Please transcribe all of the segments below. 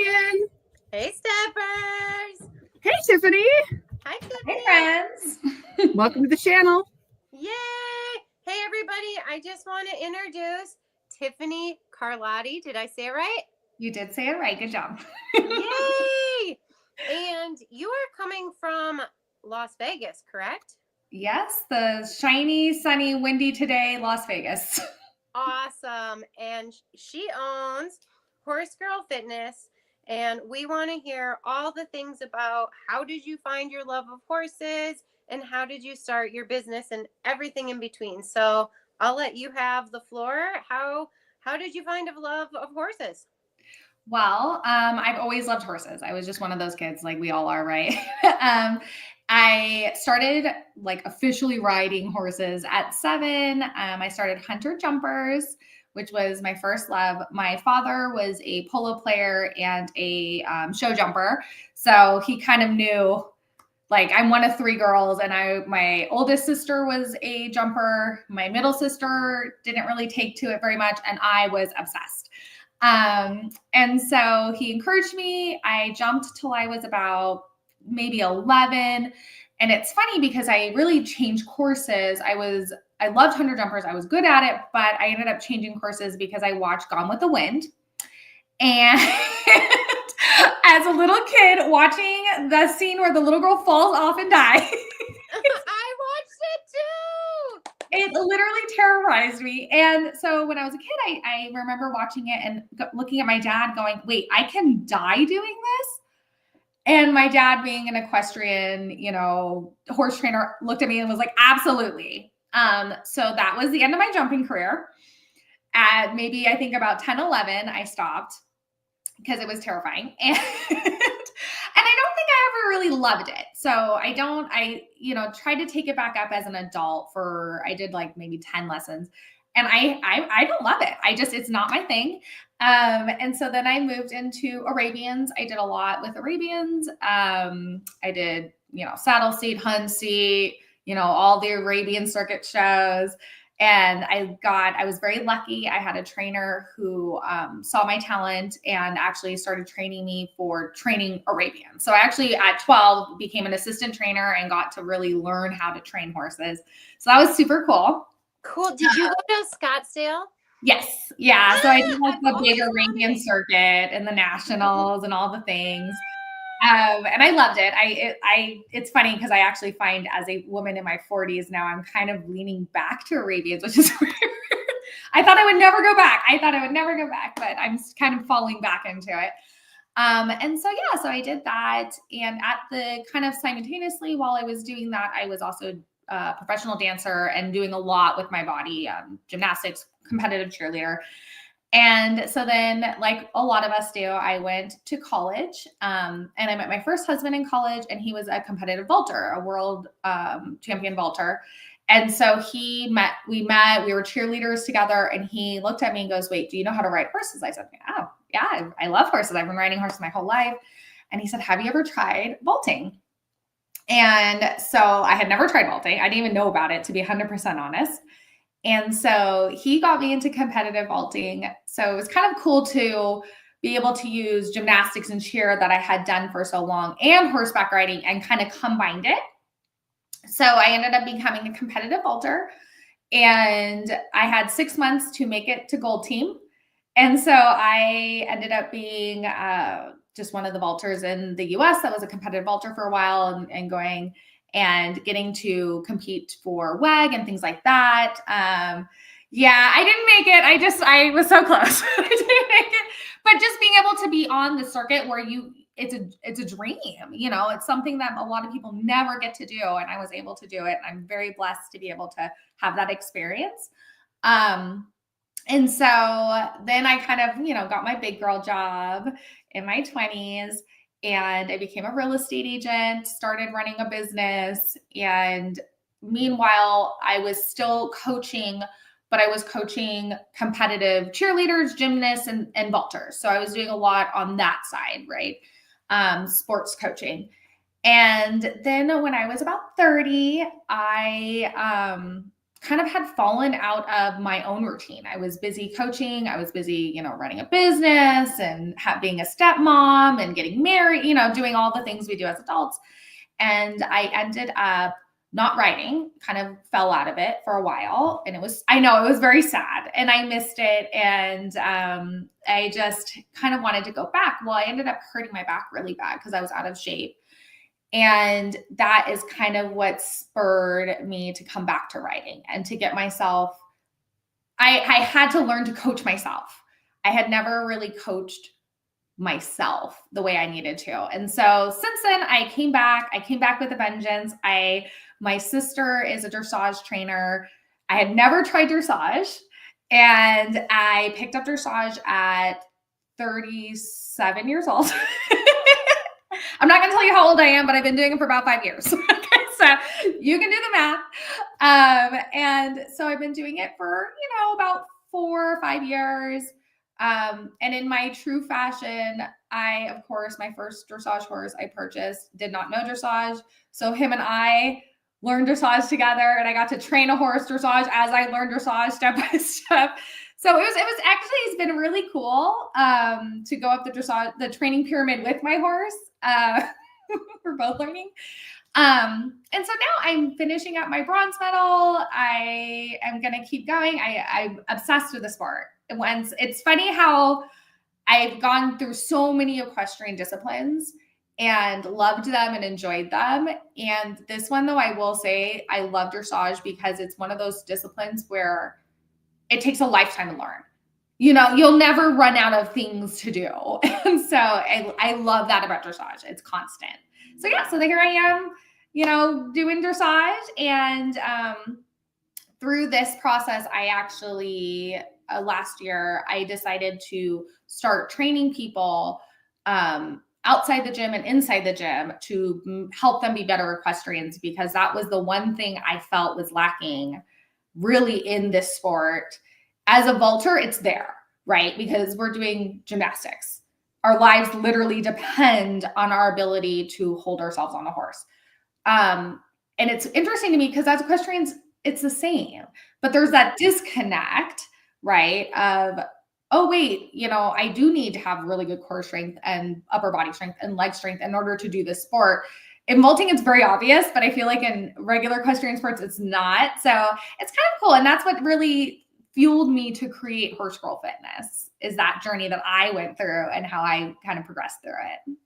Megan. Hey, Steppers. Hey, Tiffany. Hi, Tiffany. Hey, friends. Welcome to the channel. Yay. Hey, everybody. I just want to introduce Tiffany Carlotti. Did I say it right? You did say it right. Good job. Yay. And you are coming from Las Vegas, correct? Yes, the shiny, sunny, windy today, Las Vegas. Awesome. And she owns Horse Girl Fitness. And we want to hear all the things about how did you find your love of horses and how did you start your business and everything in between. So I'll let you have the floor. How did you find a love of horses? Well, I've always loved horses. I was just one of those kids, like we all are, right? I started like officially riding horses at 7. I started hunter jumpers, which was my first love. My father was a polo player and a show jumper. So he kind of knew, like, I'm one of 3 girls, and my oldest sister was a jumper. My middle sister didn't really take to it very much, and I was obsessed. And so he encouraged me. I jumped till I was about maybe 11. And it's funny because I really changed courses. I loved hunter jumpers. I was good at it, but I ended up changing courses because I watched Gone with the Wind. And as a little kid watching the scene where the little girl falls off and dies. I watched it too. It literally terrorized me. And so when I was a kid, I remember watching it and looking at my dad going, wait, I can die doing this? And my dad, being an equestrian, horse trainer, looked at me and was like, absolutely. So that was the end of my jumping career. At maybe, I think about 10, 11, I stopped because it was terrifying. And I don't think I ever really loved it. So I tried to take it back up as an adult I did like maybe 10 lessons, and I don't love it. It's not my thing. And so then I moved into Arabians. I did a lot with Arabians. I did, saddle seat, hunt seat, all the Arabian circuit shows. And I was very lucky. I had a trainer who saw my talent and actually started training me for training Arabian. So I actually at 12 became an assistant trainer and got to really learn how to train horses. So that was super cool. Cool. Did you go to Scottsdale? Yes. Yeah. So I did like the big Arabian circuit and the nationals and all the things. And I loved it. It's funny because I actually find as a woman in my 40s now, I'm kind of leaning back to Arabians, which is weird. I thought I would never go back, but I'm kind of falling back into it. And so I did that. And at the kind of simultaneously while I was doing that, I was also a professional dancer and doing a lot with my body, gymnastics, competitive cheerleader. And so then, like a lot of us do, I went to college, and I met my first husband in college, and he was a competitive vaulter, a world champion vaulter. And so we met, we were cheerleaders together, and he looked at me and goes, wait, do you know how to ride horses? I said, oh, yeah, I love horses. I've been riding horses my whole life. And he said, have you ever tried vaulting? And so I had never tried vaulting. I didn't even know about it, to be 100% honest. And so he got me into competitive vaulting. So it was kind of cool to be able to use gymnastics and cheer that I had done for so long and horseback riding and kind of combined it. So I ended up becoming a competitive vaulter, and I had 6 months to make it to gold team. And so I ended up being just one of the vaulters in the US that was a competitive vaulter for a while and going and getting to compete for WEG and things like that. Yeah, I didn't make it. I was so close. I didn't make it. But just being able to be on the circuit where it's a dream, it's something that a lot of people never get to do. And I was able to do it. I'm very blessed to be able to have that experience. And so then I kind of, got my big girl job in my 20s. And I became a real estate agent, started running a business. And meanwhile, I was still coaching, but I was coaching competitive cheerleaders, gymnasts, and vaulters. So I was doing a lot on that side, right? Sports coaching. And then when I was about 30, I kind of had fallen out of my own routine. I was busy coaching. I was busy, running a business and being a stepmom and getting married, doing all the things we do as adults. And I ended up not riding, kind of fell out of it for a while. And it was very sad and I missed it. And I just kind of wanted to go back. Well, I ended up hurting my back really bad because I was out of shape. And that is kind of what spurred me to come back to riding and to get myself, I had to learn to coach myself. I had never really coached myself the way I needed to. And so since then I came back with a vengeance. My sister is a dressage trainer. I had never tried dressage and I picked up dressage at 37 years old. I'm not going to tell you how old I am, but I've been doing it for about 5 years. So you can do the math. And so I've been doing it for, about 4 or 5 years. And in my true fashion, of course, my first dressage horse I purchased did not know dressage. So him and I learned dressage together and I got to train a horse dressage as I learned dressage step by step. So it's been really cool to go up the training pyramid with my horse. We're both learning. And so now I'm finishing up my bronze medal. I am going to keep going. I'm obsessed with the sport. It's funny how I've gone through so many equestrian disciplines and loved them and enjoyed them. And this one, though, I will say I love dressage because it's one of those disciplines where it takes a lifetime to learn. You'll never run out of things to do. And so I love that about dressage. It's constant. So here I am, doing dressage. And through this process, I actually, last year, I decided to start training people outside the gym and inside the gym to help them be better equestrians, because that was the one thing I felt was lacking really in this sport. As a vaulter, it's there, right? Because we're doing gymnastics. Our lives literally depend on our ability to hold ourselves on a horse. And it's interesting to me because as equestrians, it's the same, but there's that disconnect, right? Of, oh, wait, I do need to have really good core strength and upper body strength and leg strength in order to do this sport. In vaulting, it's very obvious, but I feel like in regular equestrian sports, it's not. So it's kind of cool. And that's what really fueled me to create Horse Girl Fitness, is that journey that I went through and how I kind of progressed through it.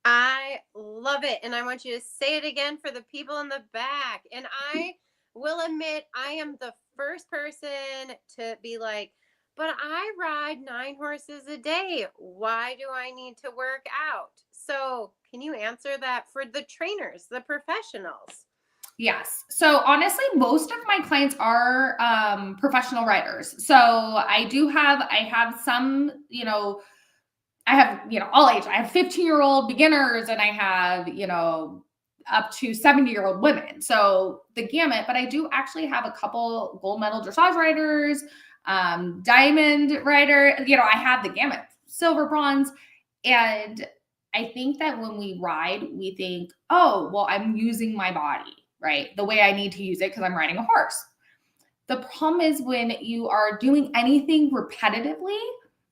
I love it. And I want you to say it again for the people in the back. And I will admit, I am the first person to be like, but I ride 9 horses a day. Why do I need to work out? So can you answer that for the trainers, the professionals? Yes. So honestly, most of my clients are professional riders. So I have some, I have, all age. I have 15-year-old beginners and I have, up to 70-year-old women. So the gamut, but I do actually have a couple gold medal dressage riders, diamond rider, I have the gamut, silver, bronze. And I think that when we ride, we think, oh, well, I'm using my body, right? The way I need to use it because I'm riding a horse. The problem is when you are doing anything repetitively,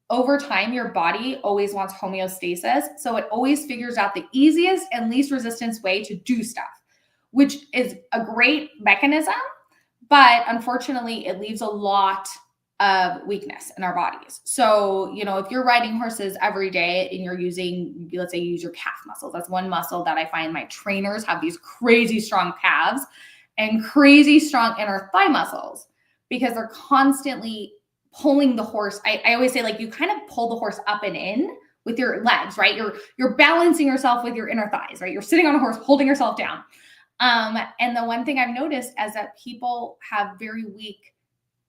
over time, your body always wants homeostasis. So it always figures out the easiest and least resistance way to do stuff, which is a great mechanism. But unfortunately, it leaves a lot of weakness in our bodies. So, if you're riding horses every day and you're using, let's say you use your calf muscles, that's one muscle that I find my trainers have these crazy strong calves and crazy strong inner thigh muscles because they're constantly pulling the horse. I always say, like, you kind of pull the horse up and in with your legs, right? You're balancing yourself with your inner thighs, right? You're sitting on a horse, holding yourself down. And the one thing I've noticed is that people have very weak,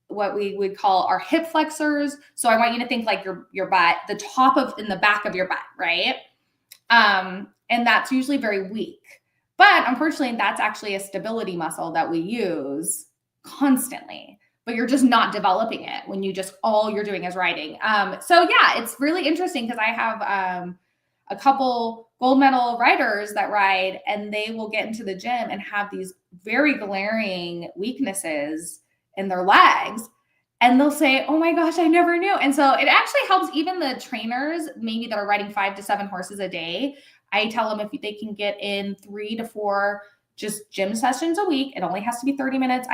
what we would call our hip flexors. So I want you to think like your butt, the top of in the back of your butt, right? And that's usually very weak. But unfortunately, that's actually a stability muscle that we use constantly. But you're just not developing it when you just all you're doing is riding. So yeah, it's really interesting because I have a couple gold medal riders that ride and they will get into the gym and have these very glaring weaknesses in their legs. And they'll say, oh my gosh, I never knew. And so it actually helps even the trainers, maybe that are riding 5 to 7 horses a day. I tell them if they can get in 3 to 4 just gym sessions a week, it only has to be 30 minutes.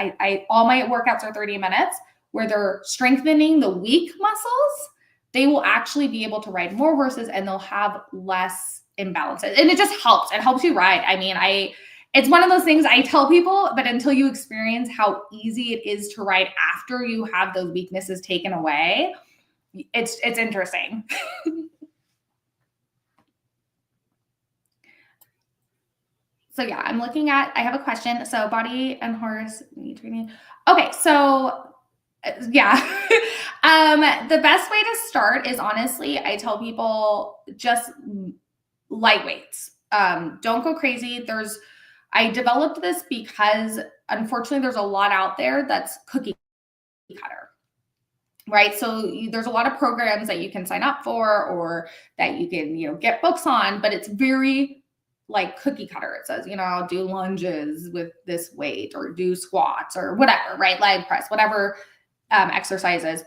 All my workouts are 30 minutes where they're strengthening the weak muscles. They will actually be able to ride more horses and they'll have less imbalances. And it just helps. It helps you ride. I mean, it's one of those things I tell people, but until you experience how easy it is to ride after you have those weaknesses taken away, it's interesting. So yeah, I'm looking at, I have a question. So body and horse need training. Okay. So yeah. The best way to start is honestly, I tell people just light weights. Don't go crazy. I developed this because unfortunately there's a lot out there that's cookie cutter, right? So there's a lot of programs that you can sign up for or that you can, get books on, but it's very like cookie cutter. It says, do lunges with this weight or do squats or whatever, right? Leg press, whatever exercises.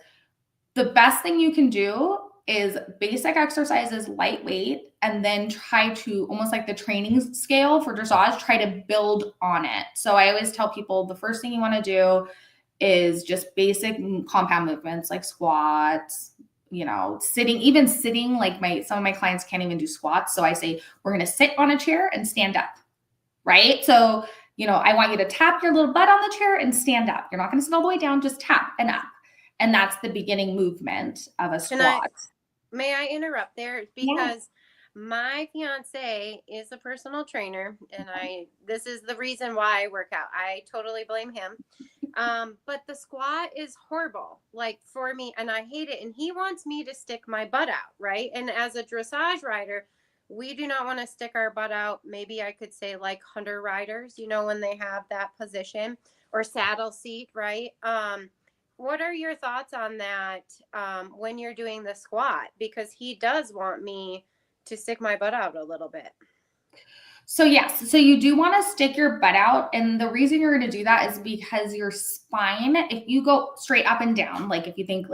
The best thing you can do is basic exercises, lightweight, and then try to almost like the training scale for dressage, try to build on it. So I always tell people the first thing you want to do is just basic compound movements like squats, sitting, like some of my clients can't even do squats. So I say, we're going to sit on a chair and stand up, right? So, I want you to tap your little butt on the chair and stand up. You're not going to sit all the way down, just tap and up. And that's the beginning movement of a squat. May I interrupt there? Because my fiance is a personal trainer and this is the reason why I work out. I totally blame him. But the squat is horrible, like for me, and I hate it. And he wants me to stick my butt out, right? And as a dressage rider, we do not want to stick our butt out. Maybe I could say like hunter riders, when they have that position, or saddle seat, right? What are your thoughts on that when you're doing the squat? Because he does want me to stick my butt out a little bit. So yes, so you do want to stick your butt out. And the reason you're going to do that is because your spine, if you go straight up and down, like if you think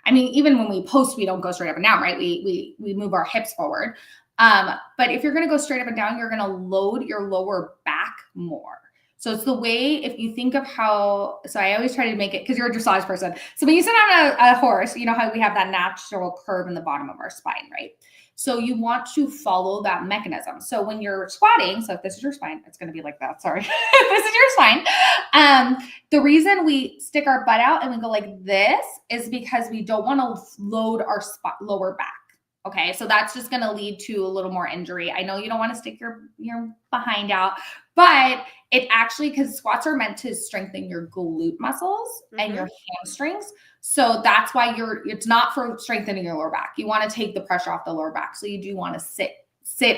even when we post, we don't go straight up and down, right? We move our hips forward. But if you're going to go straight up and down, you're going to load your lower back more. So it's the way, if you think of so I always try to make it, because you're a dressage person. So when you sit on a horse, you know how we have that natural curve in the bottom of our spine, right? So you want to follow that mechanism. So when you're squatting, so if this is your spine, it's going to be like that. Sorry. If this is your spine. The reason we stick our butt out and we go like this is because we don't want to load our lower back. Okay. So that's just going to lead to a little more injury. I know you don't want to stick your behind out, but it actually, because squats are meant to strengthen your glute muscles and your hamstrings. So that's why it's not for strengthening your lower back. You want to take the pressure off the lower back. So you do want to sit.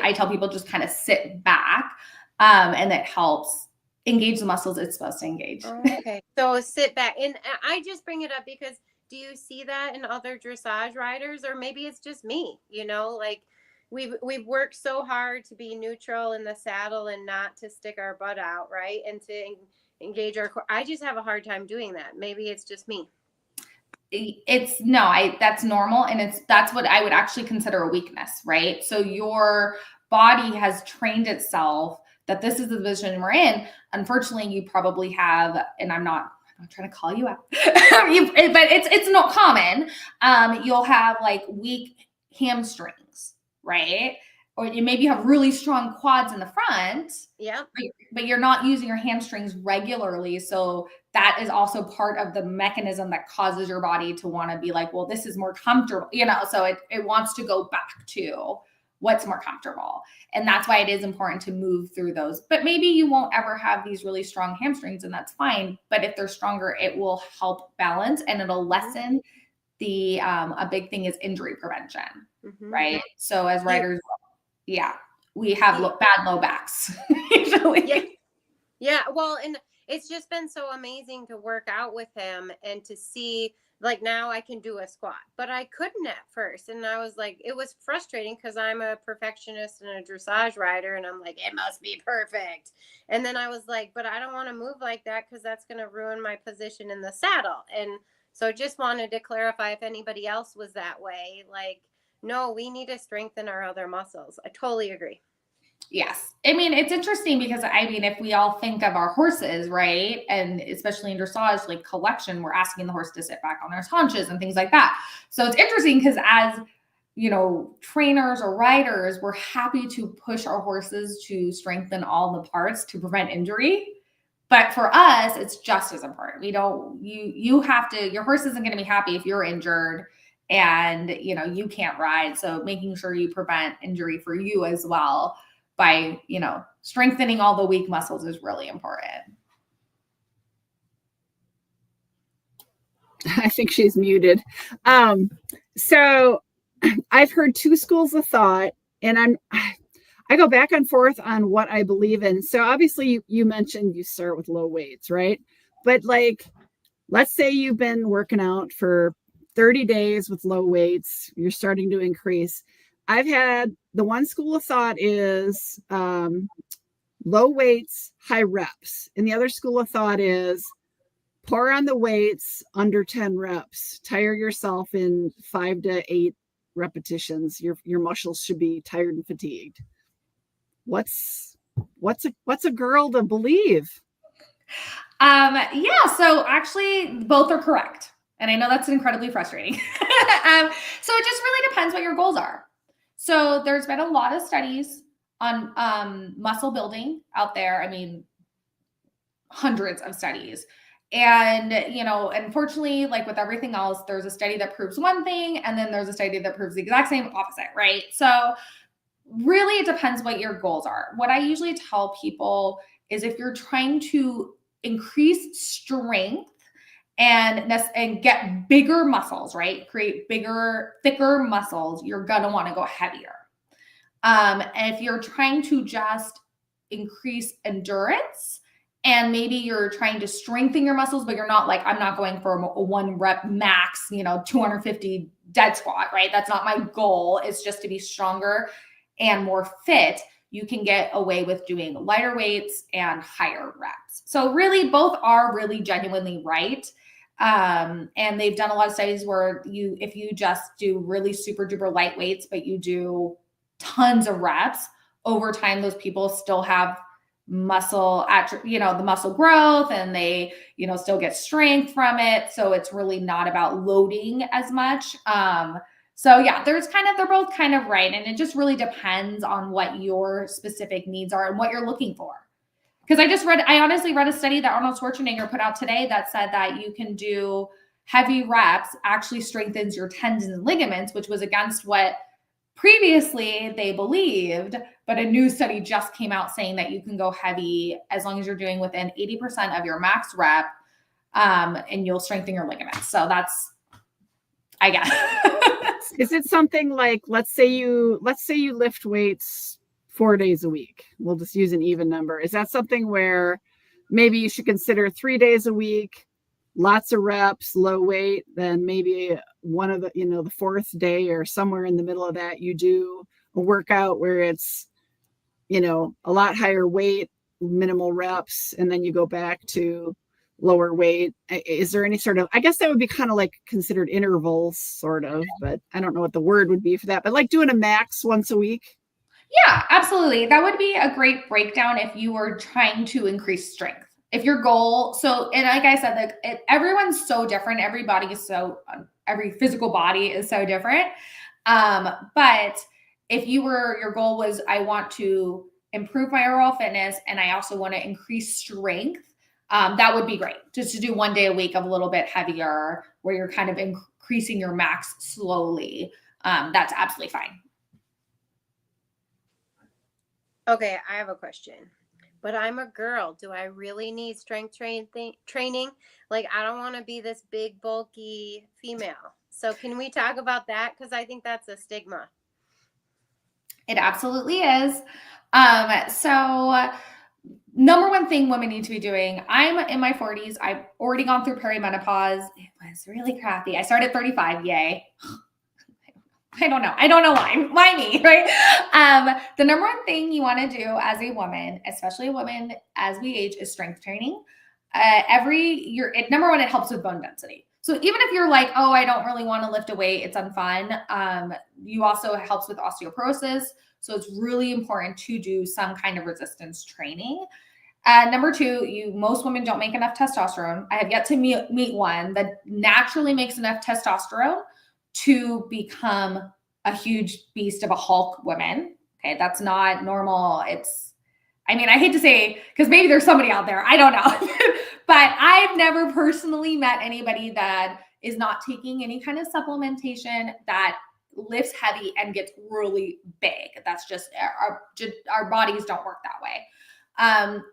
I tell people just kind of sit back and that helps engage the muscles it's supposed to engage. Okay. So sit back. And I just bring it up because do you see that in other dressage riders? Or maybe it's just me, like we've worked so hard to be neutral in the saddle and not to stick our butt out, right? And to engage our core. I just have a hard time doing that. Maybe it's just me. That's normal. And that's what I would actually consider a weakness, right? So your body has trained itself that this is the position we're in. Unfortunately, you probably have, and I'm not trying to call you out, but it's not common. You'll have like weak hamstrings, right? Or maybe you have really strong quads in the front. Yeah. But you're not using your hamstrings regularly. So that is also part of the mechanism that causes your body to want to be like, well, this is more comfortable, so it wants to go back to what's more comfortable. And that's why it is important to move through those. But maybe you won't ever have these really strong hamstrings, and that's fine. But if they're stronger, it will help balance and it'll lessen the, a big thing is injury prevention, right? So as riders, we have bad low backs usually. Yeah. Well, and it's just been so amazing to work out with him and to see like now I can do a squat, but I couldn't at first. And I was like, it was frustrating because I'm a perfectionist and a dressage rider. And I'm like, it must be perfect. And then I was like, but I don't want to move like that because that's going to ruin my position in the saddle. And so just wanted to clarify if anybody else was that way. Like, no, we need to strengthen our other muscles. I totally agree. Yes. I mean, it's interesting because I mean, if we all think of our horses, right? And especially in dressage, like collection, we're asking the horse to sit back on their haunches and things like that. So it's interesting because as you know, trainers or riders, we're happy to push our horses to strengthen all the parts to prevent injury. But for us, it's just as important. We don't, you have to, your horse isn't going to be happy if you're injured and, you know, you can't ride. So making sure you prevent injury for you as well by, you know, strengthening all the weak muscles is really important. I think she's muted. So I've heard two schools of thought, and I go back and forth on what I believe in. So obviously you mentioned you start with low weights, right? But like, let's say you've been working out for 30 days with low weights, you're starting to increase. I've had the one school of thought is low weights, high reps. And the other school of thought is pour on the weights under 10 reps, tire yourself in 5 to 8 repetitions. Your muscles should be tired and fatigued. What's a girl to believe? Yeah, so actually both are correct. And I know that's incredibly frustrating. So it just really depends what your goals are. So there's been a lot of studies on muscle building out there. I mean, hundreds of studies. And, you know, unfortunately, like with everything else, there's a study that proves one thing, and then there's a study that proves the exact same opposite, right? So really, it depends what your goals are. What I usually tell people is if you're trying to increase strength and get bigger muscles, right? Create bigger, thicker muscles, you're going to want to go heavier. And if you're trying to just increase endurance, and maybe you're trying to strengthen your muscles, but you're not like, I'm not going for a 1 rep max, you know, 250 dead squat, right? That's not my goal. It's just to be stronger and more fit. You can get away with doing lighter weights and higher reps. So really both are really genuinely right. And they've done a lot of studies where if you just do really super duper light weights, but you do tons of reps over time, those people still have muscle, you know, the muscle growth, and they, you know, still get strength from it. So it's really not about loading as much. So yeah, they're both kind of right. And it just really depends on what your specific needs are and what you're looking for. Because I honestly read a study that Arnold Schwarzenegger put out today that said that you can do heavy reps actually strengthens your tendons and ligaments, which was against what previously they believed, but a new study just came out saying that you can go heavy as long as you're doing within 80% of your max rep, and you'll strengthen your ligaments. So that's, I guess. Is it something like, let's say you lift weights 4 days a week? We'll just use an even number. Is that something where maybe you should consider 3 days a week, lots of reps, low weight, then maybe one of the, you know, the fourth day or somewhere in the middle of that, you do a workout where it's, you know, a lot higher weight, minimal reps, and then you go back to lower weight? Is there any sort of, I guess that would be kind of like considered intervals sort of, but I don't know what the word would be for that, but like doing a max once a week? Yeah, absolutely. That would be a great breakdown if you were trying to increase strength. If your goal, so, and like I said, like everyone's so different. Every physical body is so different. But if your goal was, I want to improve my overall fitness and I also want to increase strength, that would be great. Just to do 1 day a week of a little bit heavier where you're kind of increasing your max slowly. That's absolutely fine. Okay, I have a question. But I'm a girl. Do I really need strength training? Like, I don't want to be this big, bulky female. So can we talk about that? Because I think that's a stigma. It absolutely is. So number one thing women need to be doing. I'm in my 40s. I've already gone through perimenopause. It was really crappy. I started at 35. Yay. I don't know. I don't know why. Why me, right? The number one thing you want to do as a woman, especially a woman as we age, is strength training. Number one, it helps with bone density. So even if you're like, oh, I don't really want to lift a weight, it's unfun. You also helps with osteoporosis. So it's really important to do some kind of resistance training. Number two, most women don't make enough testosterone. I have yet to meet one that naturally makes enough testosterone to become a huge beast of a Hulk woman. Okay, that's not normal. I hate to say, because maybe there's somebody out there, I don't know. But I've never personally met anybody that is not taking any kind of supplementation that lifts heavy and gets really big. That's just, our bodies don't work that way.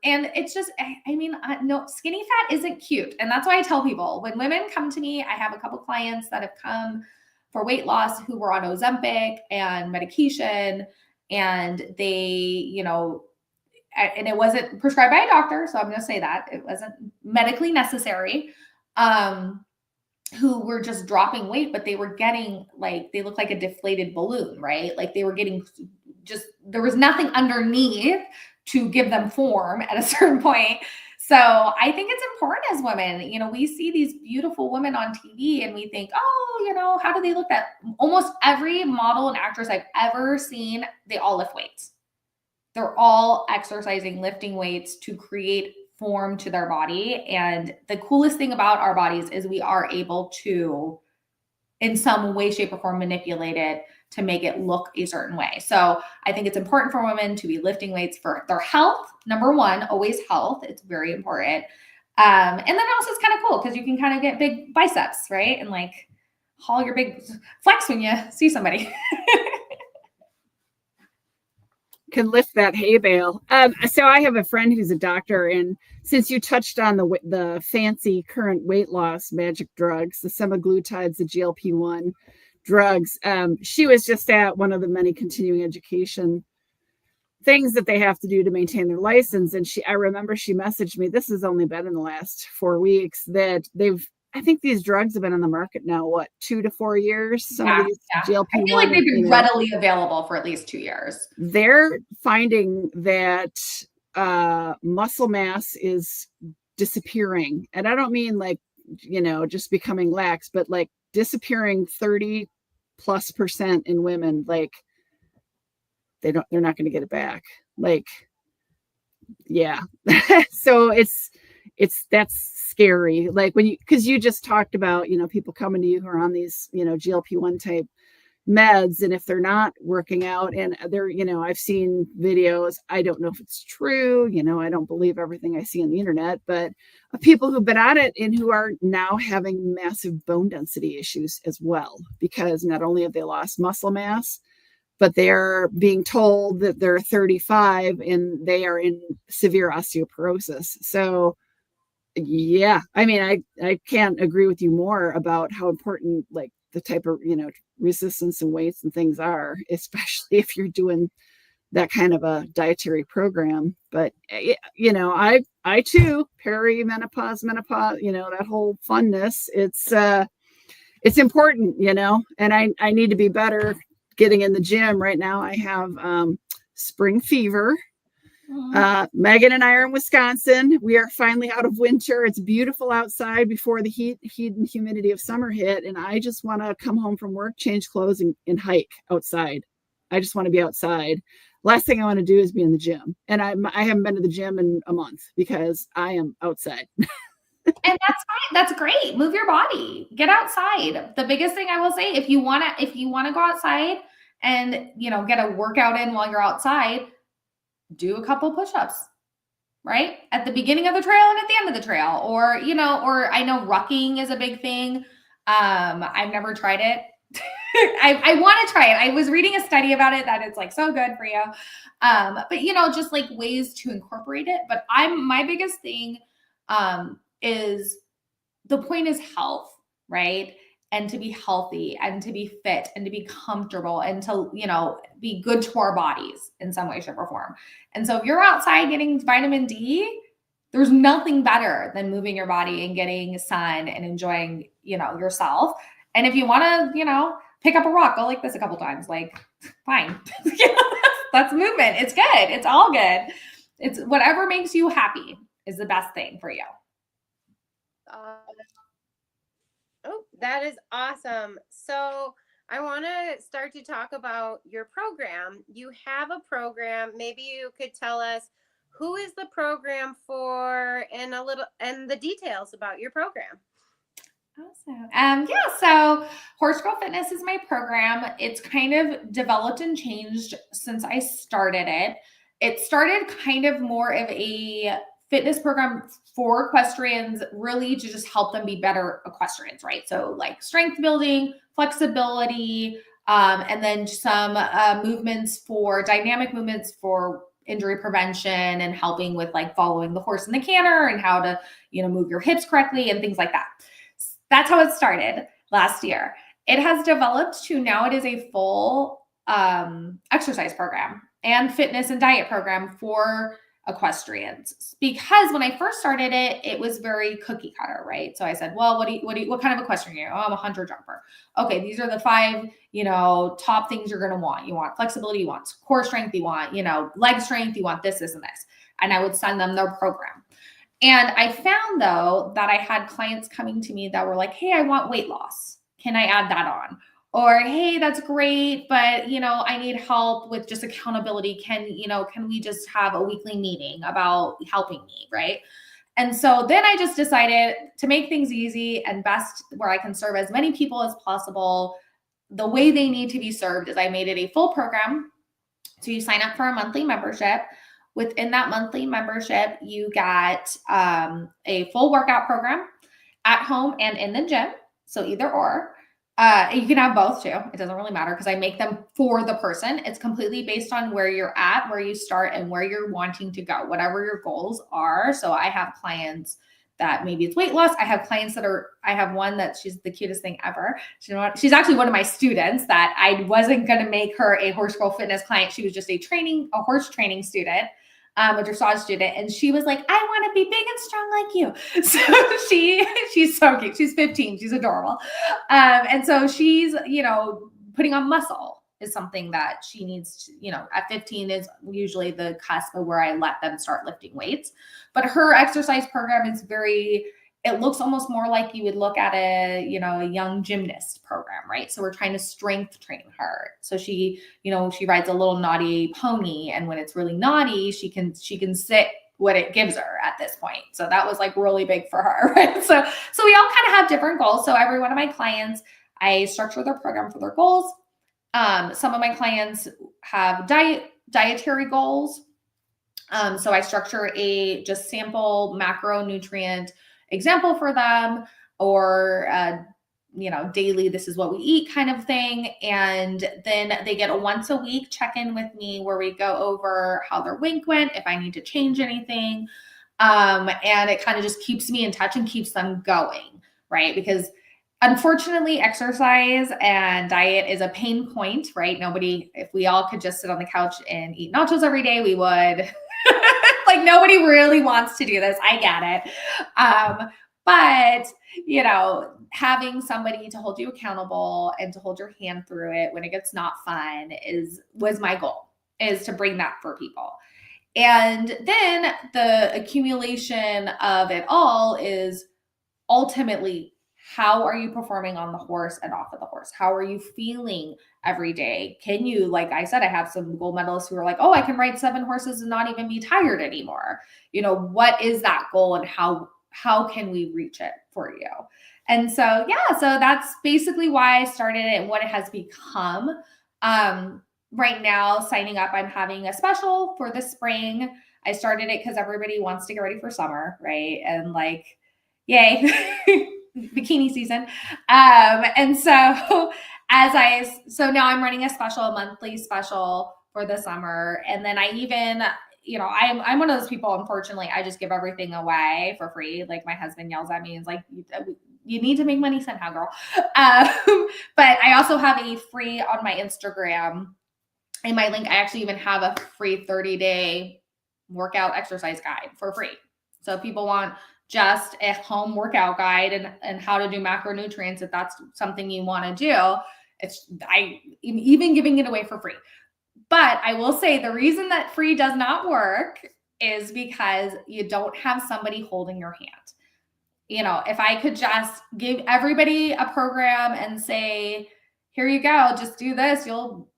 And it's just, no, skinny fat isn't cute. And that's why I tell people, when women come to me, I have a couple clients that have come for weight loss who were on Ozempic and medication, and they, and it wasn't prescribed by a doctor. So I'm going to say that it wasn't medically necessary, who were just dropping weight, but they were getting they looked like a deflated balloon, right? Like they were getting there was nothing underneath to give them form at a certain point. So I think it's important as women, we see these beautiful women on TV and we think, oh, how do they look that? Almost every model and actress I've ever seen, they all lift weights. They're all exercising, lifting weights to create form to their body. And the coolest thing about our bodies is we are able to, in some way, shape, or form, manipulate it to make it look a certain way. So I think it's important for women to be lifting weights for their health. Number one, always health. It's very important. And then also it's kind of cool because you can kind of get big biceps, right? And haul your big flex when you see somebody. Can lift that hay bale. So I have a friend who's a doctor, and since you touched on the fancy current weight loss magic drugs, the semaglutides, the GLP-1 drugs, she was just at one of the many continuing education things that they have to do to maintain their license. And I remember she messaged me, this has only been in the last 4 weeks, that I think these drugs have been on the market now, 2 to 4 years? Some of these GLP-1. I feel like they've been readily available for at least 2 years. They're finding that muscle mass is disappearing. And I don't mean just becoming lax, but disappearing 30+% in women. They're not going to get it back. Yeah. So that's scary. Because you just talked about, people coming to you who are on these, GLP-1 type meds, and if they're not working out, and they're, I've seen videos, I don't know if it's true, I don't believe everything I see on the internet, but people who've been at it and who are now having massive bone density issues as well, because not only have they lost muscle mass, but they're being told that they're 35 and they are in severe osteoporosis. So yeah, I can't agree with you more about how important the type of, resistance and weights and things are, especially if you're doing that kind of a dietary program. But, I too, perimenopause, menopause, that whole funness, it's important, and I need to be better getting in the gym. Right now I have spring fever. Megan and I are in Wisconsin. We are finally out of winter. It's beautiful outside before the heat and humidity of summer hit. And I just want to come home from work, change clothes, and hike outside. I just want to be outside. Last thing I want to do is be in the gym. And I haven't been to the gym in a month because I am outside. And that's fine. That's great. Move your body. Get outside. The biggest thing I will say, if you want to go outside and, get a workout in while you're outside, do a couple push-ups, right? At the beginning of the trail and at the end of the trail, or I know rucking is a big thing. I've never tried it. I want to try it. I was reading a study about it that it's so good for you. But just ways to incorporate it. But my biggest thing is the point is health, right? and to be healthy and to be fit and to be comfortable and to, you know, be good to our bodies in some way, shape, or form. And so if you're outside getting vitamin D, there's nothing better than moving your body and getting sun and enjoying, you know, yourself. And if you want to, you know, pick up a rock, go like this a couple times, like fine. That's movement. It's good. It's all good. It's whatever makes you happy is the best thing for you. Oh, that is awesome. So I want to start to talk about your program. You have a program. Maybe you could tell us who is the program for and the details about your program. Awesome. So Horse Girl Fitness is my program. It's kind of developed and changed since I started it. It started kind of more of a fitness program for equestrians, really to just help them be better equestrians, right? So like strength building, flexibility, and then some dynamic movements for injury prevention and helping with like following the horse in the canter and how to, you know, move your hips correctly and things like that. That's how it started last year. It has developed to now it is a full exercise program and fitness and diet program for equestrians. Because when I first started it, it was very cookie cutter, right? So I said, well, what kind of equestrian are you? Oh, I'm a hunter jumper. Okay, these are the 5, you know, top things you're going to want. You want flexibility, you want core strength, you want, you know, leg strength, you want this, and this. And I would send them their program. And I found though that I had clients coming to me that were like, hey, I want weight loss. Can I add that on? Or, hey, that's great, but, you know, I need help with just accountability. Can we just have a weekly meeting about helping me, right? And so then I just decided to make things easy and best where I can serve as many people as possible. The way they need to be served is I made it a full program. So you sign up for a monthly membership. Within that monthly membership, you get a full workout program at home and in the gym. So either or. You can have both too. It doesn't really matter because I make them for the person. It's completely based on where you're at, where you start, and where you're wanting to go, whatever your goals are. So I have clients that maybe it's weight loss. I have clients I have one that she's the cutest thing ever. She's actually one of my students that I wasn't going to make her a Horse Girl Fitness client. She was just a horse training student. A dressage student, and she was like, I want to be big and strong like you. So she's so cute. She's 15. She's adorable. And so she's, you know, putting on muscle is something that she needs to, you know, at 15 is usually the cusp of where I let them start lifting weights. But her exercise program is it looks almost more like you would look at a young gymnast program, right? So we're trying to strength train her. So she rides a little naughty pony, and when it's really naughty, she can sit what it gives her at this point. So that was like really big for her, right? So we all kind of have different goals. So every one of my clients, I structure their program for their goals. Some of my clients have dietary goals. So I structure a just sample macronutrient example for them, or daily, this is what we eat kind of thing. And then they get a once a week check-in with me where we go over how their week went, if I need to change anything. And it kind of just keeps me in touch and keeps them going, right? Because unfortunately, exercise and diet is a pain point, right? If we all could just sit on the couch and eat nachos every day, we would. Like, nobody really wants to do this. I get it. But, having somebody to hold you accountable and to hold your hand through it when it gets not fun was my goal, is to bring that for people. And then the accumulation of it all is ultimately, how are you performing on the horse and off of the horse? How are you feeling every day? Can you, like I said, I have some gold medalists who are like, oh, I can ride 7 horses and not even be tired anymore. What is that goal, and how can we reach it for you? And so that's basically why I started it and what it has become. Right now, signing up, I'm having a special for the spring. I started it because everybody wants to get ready for summer, right? And like, yay. Bikini season. And so now I'm running a monthly special for the summer. And then I even, I'm one of those people, unfortunately, I just give everything away for free. Like, my husband yells at me and is like, you need to make money somehow, girl. But I also have a free on my Instagram. In my link, I actually even have a free 30-day workout exercise guide for free. So if people want just a home workout guide and how to do macronutrients, if that's something you want to do, I'm even giving it away for free. But I will say the reason that free does not work is because you don't have somebody holding your hand. You know, if I could just give everybody a program and say, here you go, just do this, all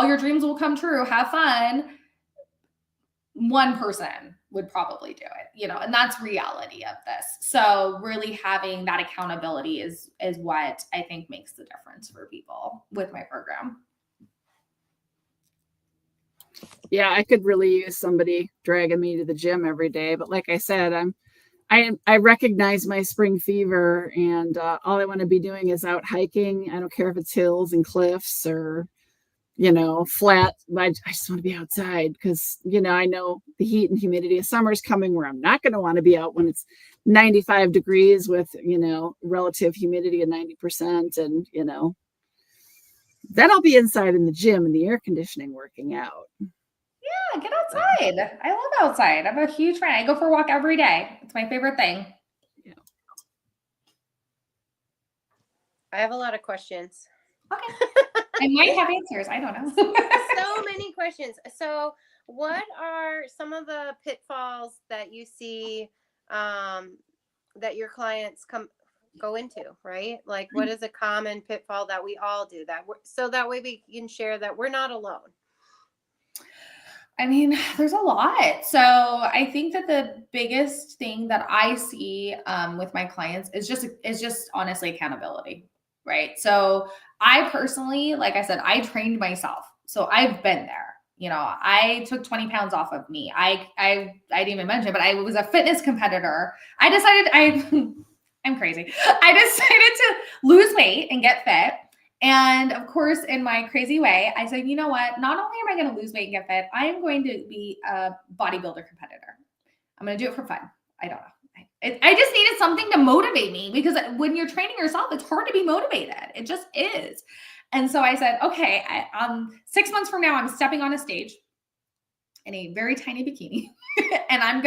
your dreams will come true, have fun, one person would probably do it, you know, and that's reality of this. So really having that accountability is what I think makes the difference for people with my program. Yeah, I could really use somebody dragging me to the gym every day. But like I said, I recognize my spring fever, and all I want to be doing is out hiking. I don't care if it's hills and cliffs or, you know, flat. I just want to be outside because, you know, I know the heat and humidity of summer is coming where I'm not going to want to be out when it's 95 degrees with, you know, relative humidity of 90%. And, you know, then I'll be inside in the gym in the air conditioning working out. Yeah, get outside. I love outside. I'm a huge fan. I go for a walk every day. It's my favorite thing. Yeah. I have a lot of questions. Okay. I might have answers. I don't know. So many questions. So what are some of the pitfalls that you see that your clients go into, right? Like what is a common pitfall that we all do so that way we can share that we're not alone? I mean, there's a lot. So I think that the biggest thing that I see with my clients is just honestly accountability, right? So I personally, like I said, I trained myself. So I've been there. You know, I took 20 pounds off of me. I didn't even mention, but I was a fitness competitor. I'm crazy. I decided to lose weight and get fit. And of course, in my crazy way, I said, you know what? Not only am I going to lose weight and get fit, I am going to be a bodybuilder competitor. I'm going to do it for fun. I don't know. I just needed something to motivate me because when you're training yourself, it's hard to be motivated. It just is. And so I said, okay, 6 months from now, I'm stepping on a stage in a very tiny bikini and I'm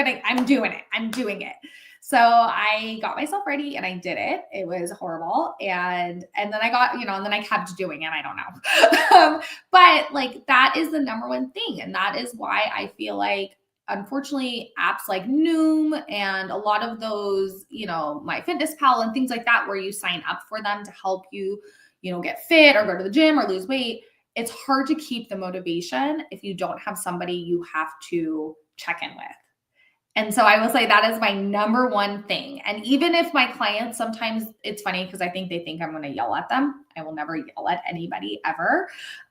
doing it. I'm doing it. So I got myself ready and I did it. It was horrible. And then I got, you know, and then I kept doing it. I don't know. But like, that is the number one thing. And that is why I feel like, unfortunately, apps like Noom and a lot of those, you know, MyFitnessPal and things like that, where you sign up for them to help you, you know, get fit or go to the gym or lose weight. It's hard to keep the motivation if you don't have somebody you have to check in with. And so I will say that is my number one thing. And even if my clients, sometimes it's funny because I think they think I'm going to yell at them. I will never yell at anybody ever.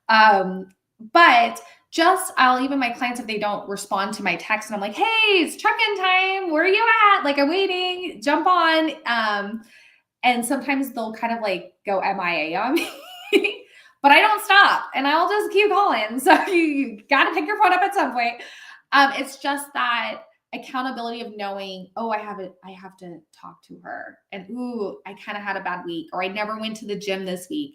But even my clients, if they don't respond to my text and I'm like, hey, it's check-in time. Where are you at? Like, I'm waiting, jump on. And sometimes they'll kind of like go MIA on me, but I don't stop and I'll just keep calling. So you got to pick your phone up at some point. It's just that accountability of knowing, oh, I have to talk to her, and ooh, I kind of had a bad week, or I never went to the gym this week.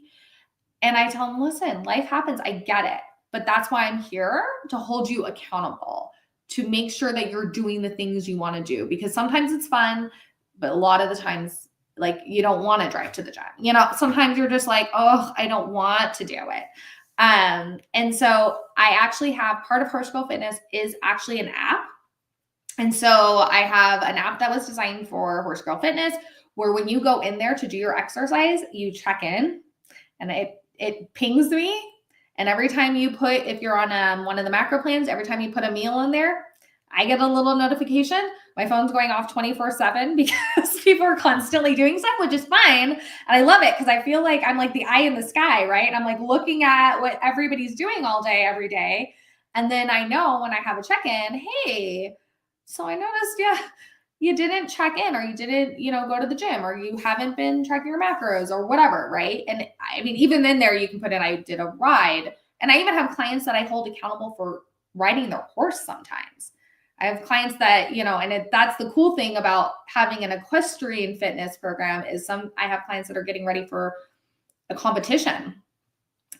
And I tell them, listen, life happens. I get it. But that's why I'm here, to hold you accountable, to make sure that you're doing the things you want to do, because sometimes it's fun, but a lot of the times, like, you don't want to drive to the gym. You know, sometimes you're just like, oh, I don't want to do it. And so I actually have part of Horse Girl Fitness is actually an app. And so I have an app that was designed for Horse Girl Fitness, where when you go in there to do your exercise, you check in and it pings me. And every time you if you're on one of the macro plans, every time you put a meal in there, I get a little notification. My phone's going off 24/7 because people are constantly doing stuff, which is fine. And I love it because I feel like I'm like the eye in the sky, right? And I'm like looking at what everybody's doing all day, every day. And then I know when I have a check-in, hey, so I noticed, you didn't check in, or you didn't, go to the gym, or you haven't been tracking your macros or whatever, right? And I mean, even in there, you can put in, I did a ride. And I even have clients that I hold accountable for riding their horse sometimes. I have clients that, you know, and that's the cool thing about having an equestrian fitness program is I have clients that are getting ready for a competition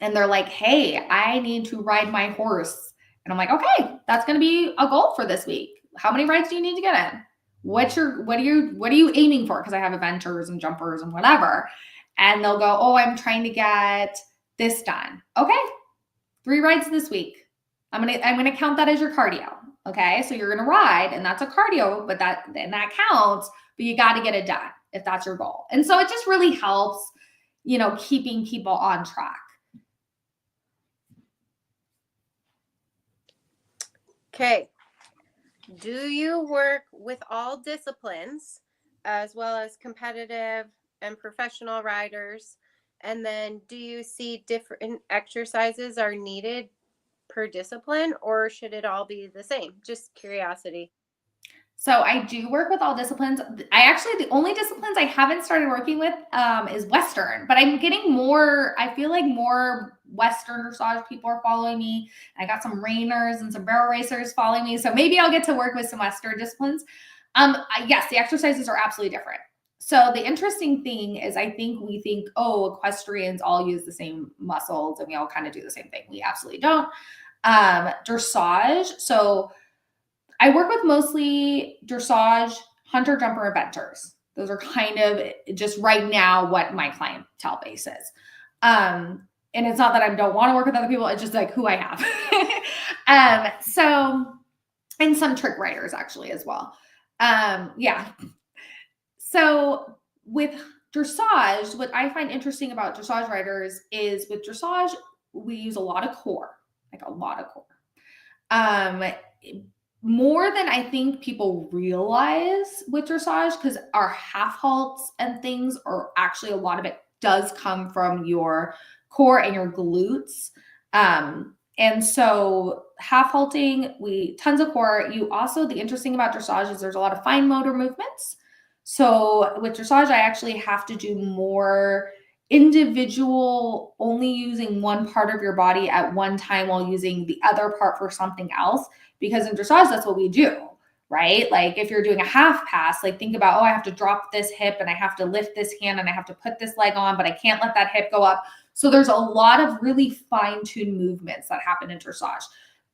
and they're like, hey, I need to ride my horse. And I'm like, okay, that's going to be a goal for this week. How many rides do you need to get in? What are you aiming for? Because I have eventers and jumpers and whatever. And they'll go, oh, I'm trying to get this done. Okay, 3 rides this week. I'm gonna count that as your cardio. Okay, so you're gonna ride, and that's a cardio, but that counts. But you got to get it done if that's your goal. And so it just really helps, you know, keeping people on track. Okay. Do you work with all disciplines as well as competitive and professional riders? And then do you see different exercises are needed per discipline, or should it all be the same? Just curiosity. So I do work with all disciplines. The only disciplines I haven't started working with is Western, but I'm getting more, I feel like more Western dressage people are following me. I got some reiners and some barrel racers following me. So maybe I'll get to work with some Western disciplines. Yes, the exercises are absolutely different. So the interesting thing is we think, oh, equestrians all use the same muscles and we all kind of do the same thing. We absolutely don't. Dressage. So I work with mostly dressage, hunter, jumper, eventers. Those are kind of just right now what my clientele base is. And it's not that I don't want to work with other people. It's just like who I have. And some trick riders actually as well. Yeah. So with dressage, what I find interesting about dressage riders is with dressage, we use a lot of core, like a lot of core. More than I think people realize with dressage, because our half halts and things are actually, a lot of it does come from your core and your glutes. And so half halting, tons of core. The interesting about dressage is there's a lot of fine motor movements. So with dressage, I actually have to do more individual, only using one part of your body at one time while using the other part for something else. Because in dressage, that's what we do, right? Like if you're doing a half pass, like think about, oh, I have to drop this hip and I have to lift this hand and I have to put this leg on, but I can't let that hip go up. So there's a lot of really fine-tuned movements that happen in dressage.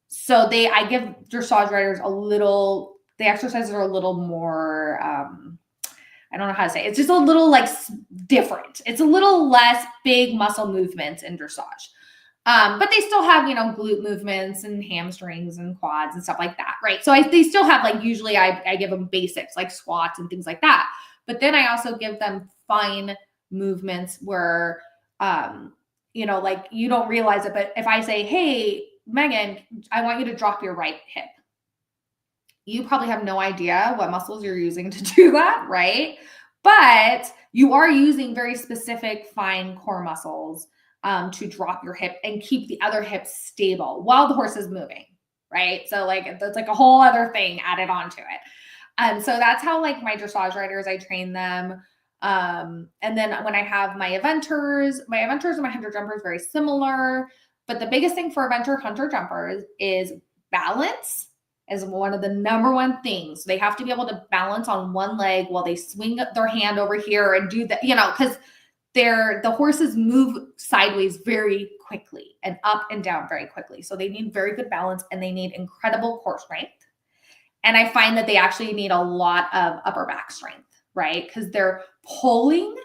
So I give dressage riders the exercises are a little more, I don't know how to say it. It's just a little like different. It's a little less big muscle movements in dressage. But they still have, glute movements and hamstrings and quads and stuff like that, right? So they still have, like, usually I give them basics like squats and things like that. But then I also give them fine movements where, like you don't realize it. But if I say, hey, Megan, I want you to drop your right hip. You probably have no idea what muscles you're using to do that, right? But you are using very specific fine core muscles to drop your hip and keep the other hip stable while the horse is moving, right? So like, that's like a whole other thing added onto it. And so that's how, like, my dressage riders, I train them. And then when I have my eventers and my hunter jumpers, very similar. But the biggest thing for eventer, hunter jumpers is balance is one of the number one things. They have to be able to balance on one leg while they swing their hand over here and do that, because the horses move sideways very quickly and up and down very quickly. So they need very good balance and they need incredible core strength. And I find that they actually need a lot of upper back strength, right? Because they're pulling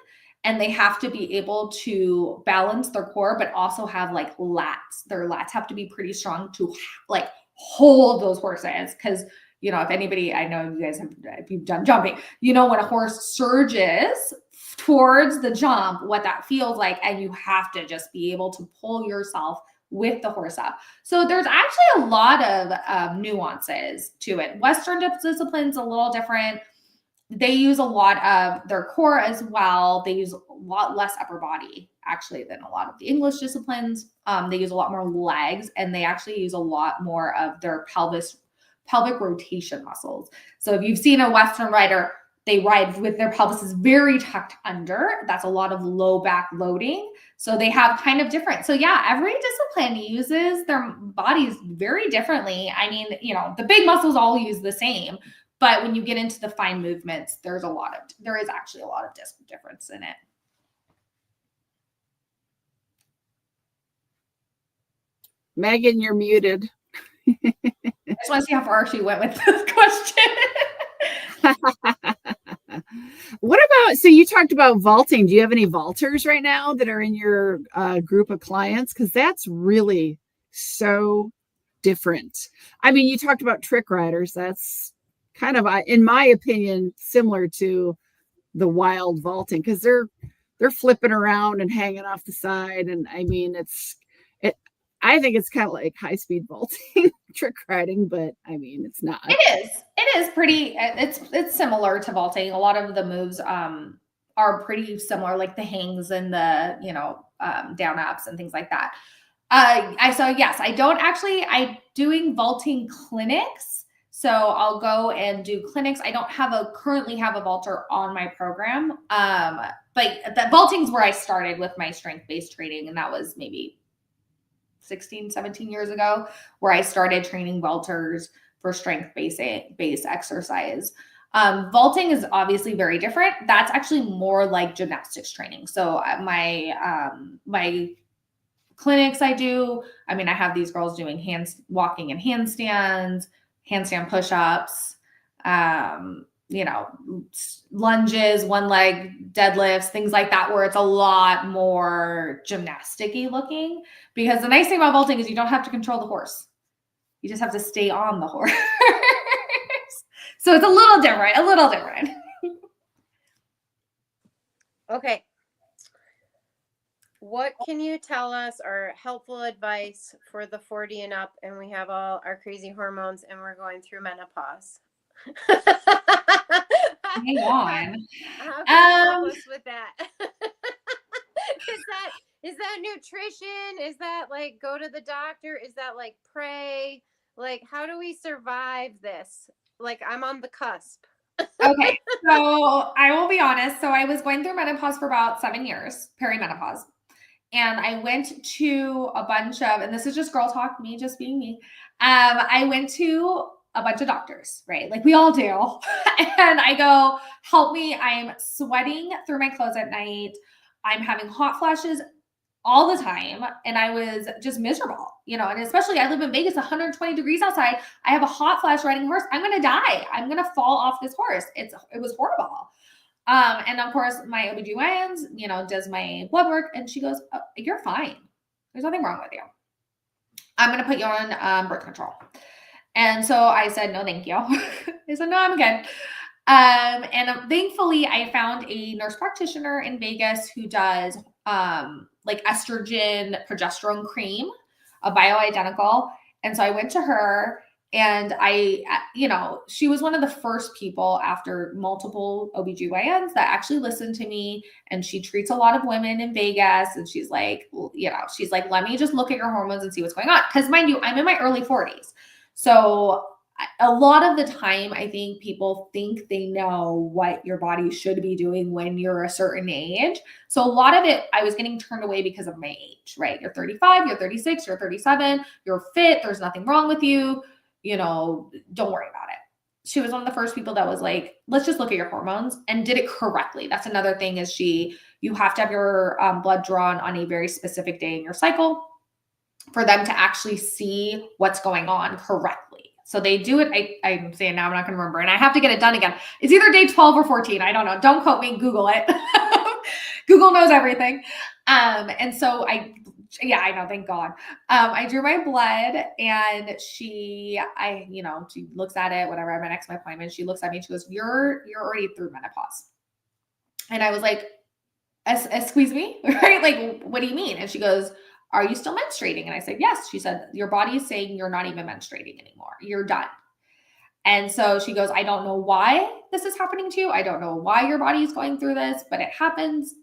and they have to be able to balance their core, but also have like lats. Their lats have to be pretty strong to like hold those horses. Because, if anybody, I know you guys if you've done jumping, when a horse surges towards the jump, what that feels like, and you have to just be able to pull yourself with the horse up. So there's actually a lot of nuances to it. Western disciplines a little different. They use a lot of their core as well. They use a lot less upper body actually than a lot of the English disciplines. They use a lot more legs, and they actually use a lot more of their pelvic rotation muscles. So if you've seen a Western rider They ride with their pelvis very tucked under. That's a lot of low back loading. So they have kind of different. So yeah, every discipline uses their bodies very differently. I mean, the big muscles all use the same, but when you get into the fine movements, there is actually a lot of difference in it. Megan, you're muted. I just want to see how far she went with this question. What about, so you talked about vaulting. Do you have any vaulters right now that are in your group of clients? Because that's really so different. I mean, you talked about trick riders. That's kind of, in my opinion, similar to the wild vaulting, because they're flipping around and hanging off the side. And I mean, I think it's kind of like high-speed vaulting, trick riding, but I mean, it's not. It is pretty, it's similar to vaulting. A lot of the moves are pretty similar, like the hangs and the, down ups and things like that. I'm doing vaulting clinics. So I'll go and do clinics. I don't currently have a vaulter on my program. But the vaulting's where I started with my strength-based training. And that was maybe 16, 17 years ago, where I started training vaulters for strength-based exercise. Vaulting is obviously very different. That's actually more like gymnastics training. So my clinics I have these girls doing walking and handstand push-ups, lunges, one leg deadlifts, things like that, where it's a lot more gymnastic-y looking. Because the nice thing about vaulting is you don't have to control the horse. You just have to stay on the horse. So it's a little different. Okay. What can you tell us or helpful advice for the 40 and up, and we have all our crazy hormones and we're going through menopause? Hang on. How can you help us with that? Is that nutrition? Is that like go to the doctor? Is that like pray? Like, how do we survive this? Like, I'm on the cusp. Okay, so I will be honest. So I was going through menopause for about 7 years, perimenopause. And I went to a bunch of, and this is just girl talk, me just being me. I went to a bunch of doctors, right? Like we all do. And I go, help me. I'm sweating through my clothes at night. I'm having hot flashes all the time. And I was just miserable, and especially I live in Vegas, 120 degrees outside. I have a hot flash riding a horse. I'm going to die. I'm going to fall off this horse. It was horrible. And of course my OBGYNs, does my blood work, and she goes, oh, you're fine. There's nothing wrong with you. I'm going to put you on birth control. And so I said, no, thank you. I said, no, I'm good. And thankfully I found a nurse practitioner in Vegas who does, like estrogen progesterone cream, a bioidentical. And so I went to her, and she was one of the first people after multiple OBGYNs that actually listened to me. And she treats a lot of women in Vegas. And she's like, let me just look at your hormones and see what's going on. Because mind you, I'm in my early 40s. So a lot of the time, I think people think they know what your body should be doing when you're a certain age. So a lot of it, I was getting turned away because of my age, right? You're 35, you're 36, you're 37, you're fit. There's nothing wrong with you. Don't worry about it. She was one of the first people that was like, let's just look at your hormones, and did it correctly. That's another thing is you have to have your blood drawn on a very specific day in your cycle for them to actually see what's going on correctly. So they do it. I'm saying now, I'm not going to remember, and I have to get it done again. It's either day 12 or 14. I don't know. Don't quote me. Google it. Google knows everything. And so I know. Thank God. I drew my blood, and she looks at it, whatever. I'm at next to my appointment. She looks at me and she goes, you're already through menopause. And I was like, excuse me, right? Like, what do you mean? And she goes, are you still menstruating? And I said, yes. She said, your body is saying you're not even menstruating anymore. You're done. And so she goes, I don't know why this is happening to you. I don't know why your body is going through this, but it happens.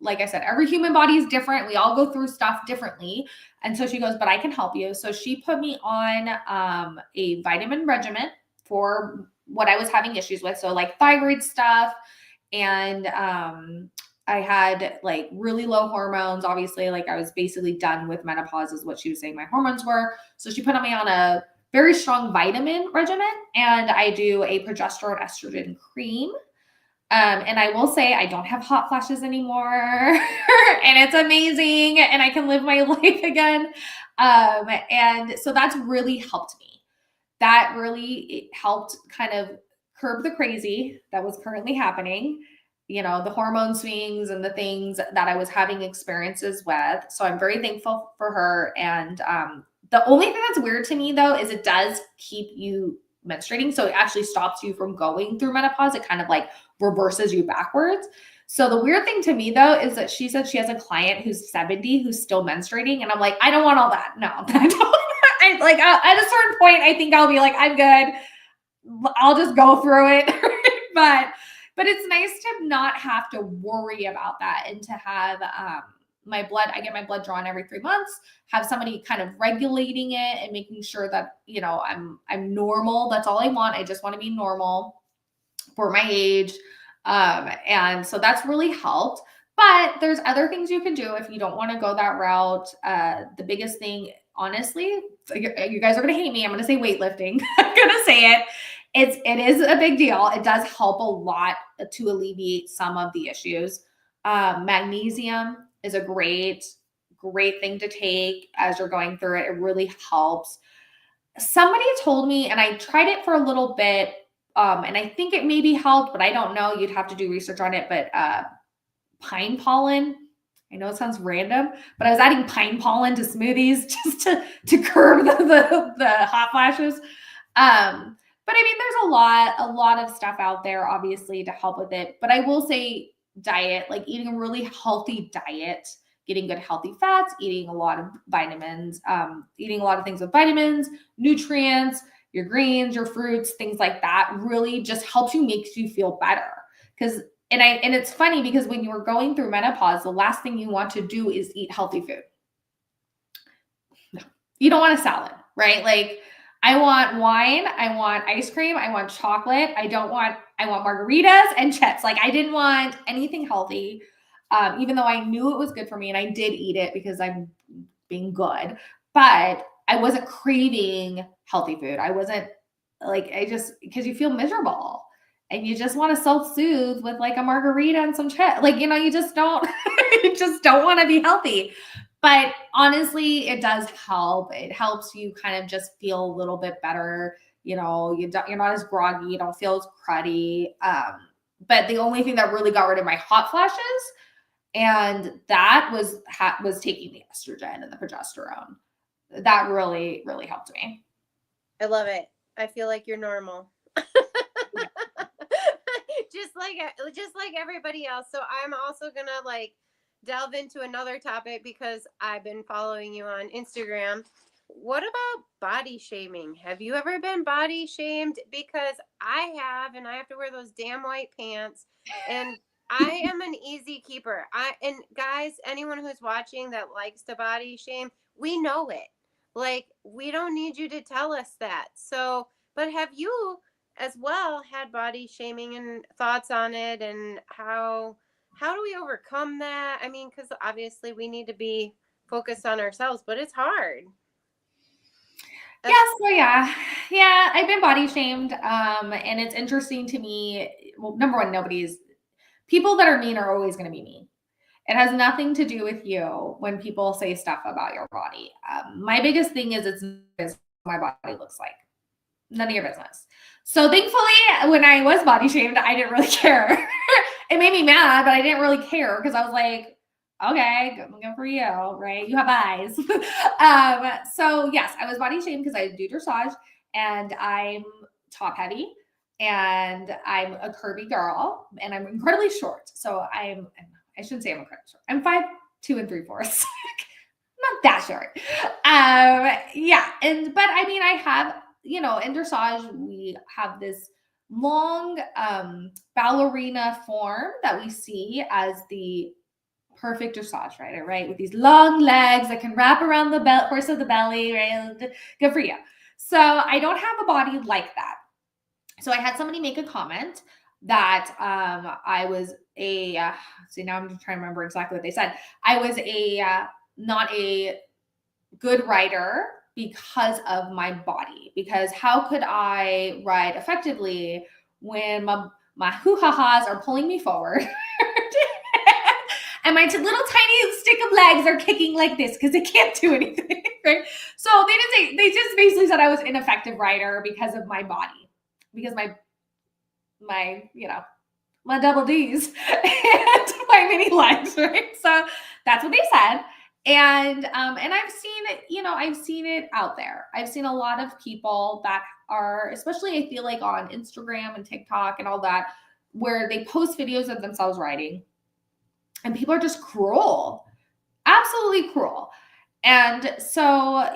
Like I said, every human body is different. We all go through stuff differently. And so she goes, but I can help you. So she put me on a vitamin regimen for what I was having issues with. So like thyroid stuff, and I had like really low hormones. Obviously, like I was basically done with menopause is what she was saying my hormones were. So she put me on a very strong vitamin regimen, and I do a progesterone estrogen cream. And I will say I don't have hot flashes anymore and it's amazing and I can live my life again. And so that's really helped me. That really helped kind of curb the crazy that was currently happening, you know, the hormone swings and the things that I was having experiences with. So I'm very thankful for her. And the only thing that's weird to me though is it does keep you menstruating. So it actually stops you from going through menopause. It kind of like reverses you backwards. So the weird thing to me though is that she said she has a client who's 70 who's still menstruating, and I'm like, I don't want all that. No, I don't. I like at a certain point, I think I'll be like, I'm good. I'll just go through it. but it's nice to not have to worry about that and to have my blood. I get my blood drawn every 3 months. Have somebody kind of regulating it and making sure that, you know, I'm normal. That's all I want. I just want to be normal for my age. And so that's really helped. But there's other things you can do if you don't want to go that route. The biggest thing, honestly, you guys are going to hate me. I'm going to say weightlifting. I'm going to say it. It is a big deal. It does help a lot to alleviate some of the issues. Magnesium is a great thing to take as you're going through it. It really helps. Somebody told me, and I tried it for a little bit, and I think it maybe helped, but I don't know. You'd have to do research on it. But pine pollen, I know it sounds random, but I was adding pine pollen to smoothies just to curb the hot flashes. But I mean, there's a lot of stuff out there, obviously, to help with it. But I will say diet, like eating a really healthy diet, getting good healthy fats, eating a lot of vitamins, eating a lot of things with vitamins, nutrients, your greens, your fruits, things like that really just helps you, makes you feel better. And it's funny because when you were going through menopause, the last thing you want to do is eat healthy food. No, you don't want a salad, right? Like I want wine, I want ice cream, I want chocolate. I want margaritas and chips. Like I didn't want anything healthy, even though I knew it was good for me and I did eat it because I'm being good, but I wasn't craving healthy food. I wasn't like, because you feel miserable and you just want to self-soothe with like a margarita and some chips. Like, you know, you just don't want to be healthy. But honestly, it does help. It helps you kind of just feel a little bit better. You know, you're not as groggy. You don't feel as cruddy. But the only thing that really got rid of my hot flashes, and that was taking the estrogen and the progesterone. That really, really helped me. I love it. I feel like you're normal. just like everybody else. So I'm also gonna like delve into another topic because I've been following you on Instagram. What about body shaming? Have you ever been body shamed? Because I have, and I have to wear those damn white pants, and I am an easy keeper. And guys, anyone who's watching that likes to body shame, we know it. Like, we don't need you to tell us that. So, but have you as well had body shaming and thoughts on it, and how do we overcome that? I mean, because obviously we need to be focused on ourselves, but it's hard. Yeah, I've been body shamed. And it's interesting to me. Well, number one, people that are mean are always going to be mean. It has nothing to do with you when people say stuff about your body. My biggest thing is it's my body looks like. None of your business. So thankfully, when I was body shamed, I didn't really care. It made me mad, but I didn't really care because I was like, okay, good for you, right? You have eyes. So yes, I was body shamed because I do dressage and I'm top heavy and I'm a curvy girl and I'm incredibly short. So I shouldn't say I'm incredibly short. I'm 5'2" 3/4". Not that short. Yeah. But I mean, I have, you know, in dressage, we have this long ballerina form that we see as the perfect dressage rider, right? With these long legs that can wrap around the horse of the belly, right? Good for you. So I don't have a body like that. So I had somebody make a comment that I was see, now I'm just trying to remember exactly what they said. I was not a good rider because of my body, because how could I ride effectively when my hoo-ha-has are pulling me forward and my little tiny stick of legs are kicking like this because they can't do anything, right? So they just basically said I was an ineffective rider because of my body, because my my double D's and my mini legs, right? So that's what they said. And I've seen it, I've seen it out there. I've seen a lot of people that are, especially I feel like on Instagram and TikTok and all that, where they post videos of themselves riding and people are just cruel, absolutely cruel. And so,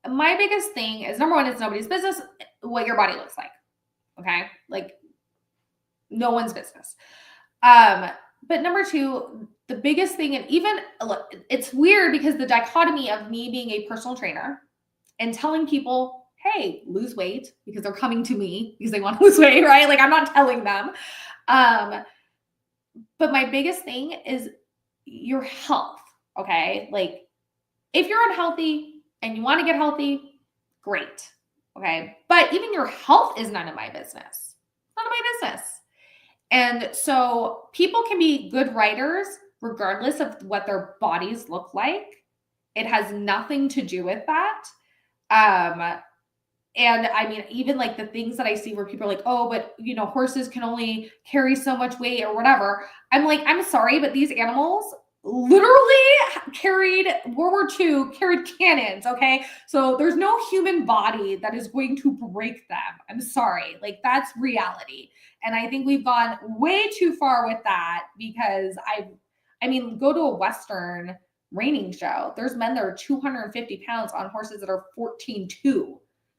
my biggest thing is, number one, it's nobody's business what your body looks like. Okay. Like, no one's business. But number two, the biggest thing, and even look, it's weird because the dichotomy of me being a personal trainer and telling people, hey, lose weight, because they're coming to me because they want to lose weight, right? Like, I'm not telling them. But my biggest thing is your health. Okay. Like, if you're unhealthy and you want to get healthy, great. Okay. But even your health is none of my business. None of my business. And so people can be good riders regardless of what their bodies look like. It has nothing to do with that. And I mean, even like the things that I see where people are like, oh, but horses can only carry so much weight or whatever. I'm like, I'm sorry, but these animals literally carried World War II, carried cannons. Okay. So there's no human body that is going to break them. I'm sorry. Like, that's reality. And I think we've gone way too far with that, because I mean, go to a Western reining show. There's men that are 250 pounds on horses that are 14.2.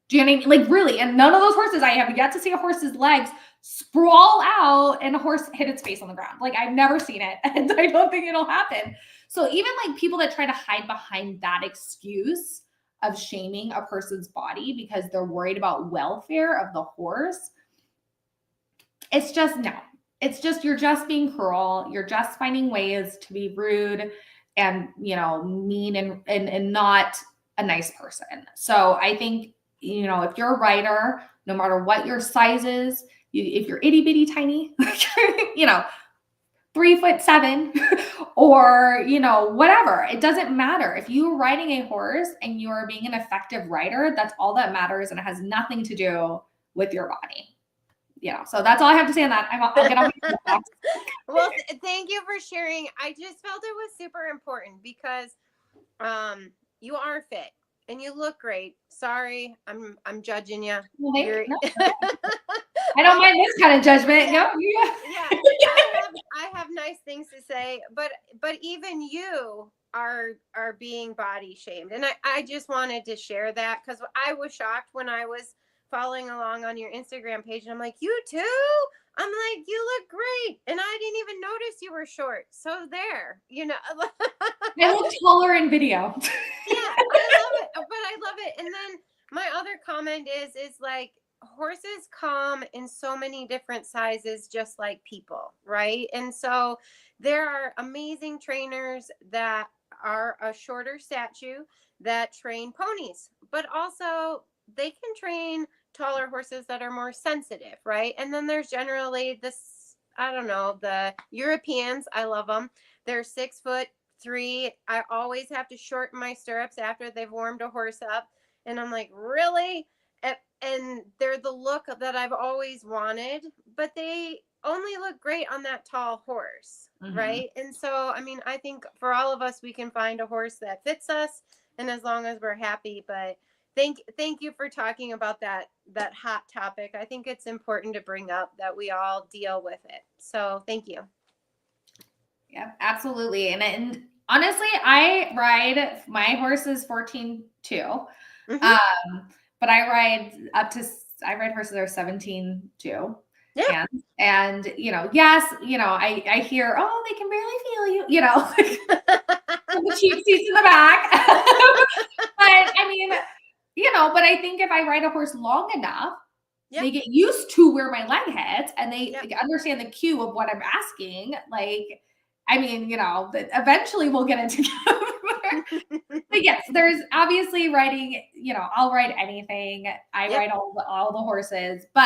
Do you know what I mean? Like, really. And none of those horses, I have yet to see a horse's legs sprawl out and a horse hit its face on the ground. Like, I've never seen it, and I don't think it'll happen. So even like people that try to hide behind that excuse of shaming a person's body because they're worried about welfare of the horse, it's just, no. It's just, you're just being cruel. You're just finding ways to be rude and, mean and not a nice person. So I think, if you're a rider, no matter what your size is, if you're itty bitty tiny, 3'7", or, whatever, it doesn't matter. If you're riding a horse and you are being an effective rider, that's all that matters. And it has nothing to do with your body. So that's all I have to say on that. I'll get on my Well, thank you for sharing. I just felt it was super important because you are fit and you look great. Sorry, I'm judging you. No, I don't mind this kind of judgment. Yeah. Yeah. I have nice things to say, but even you are being body shamed, and I just wanted to share that because I was shocked when I was following along on your Instagram page, and I'm like, you too? I'm like, you look great, and I didn't even notice you were short. So there, I look taller in video. Yeah, I love it, but I love it. And then my other comment is like, horses come in so many different sizes, just like people, right? And so there are amazing trainers that are a shorter stature that train ponies, but also they can train taller horses that are more sensitive, right? And then there's generally this, I don't know, the Europeans, I love them. They're 6'3". I always have to shorten my stirrups after they've warmed a horse up. And I'm like, really? And they're the look that I've always wanted, but they only look great on that tall horse, right? And so, I mean, I think for all of us, we can find a horse that fits us, and as long as we're happy. But thank you for talking about that hot topic. I think it's important to bring up that we all deal with it. So thank you. Yeah, absolutely. And honestly, my horse is 14.2. But I ride horses that are 17.2. Yeah. And yes, I hear, oh, they can barely feel you, the cheap seats in the back. But I mean, but I think if I ride a horse long enough, they get used to where my leg hits, and they understand the cue of what I'm asking. Like, I mean, eventually we'll get it together. But yes, there's obviously riding, I'll ride anything. I ride all the horses, but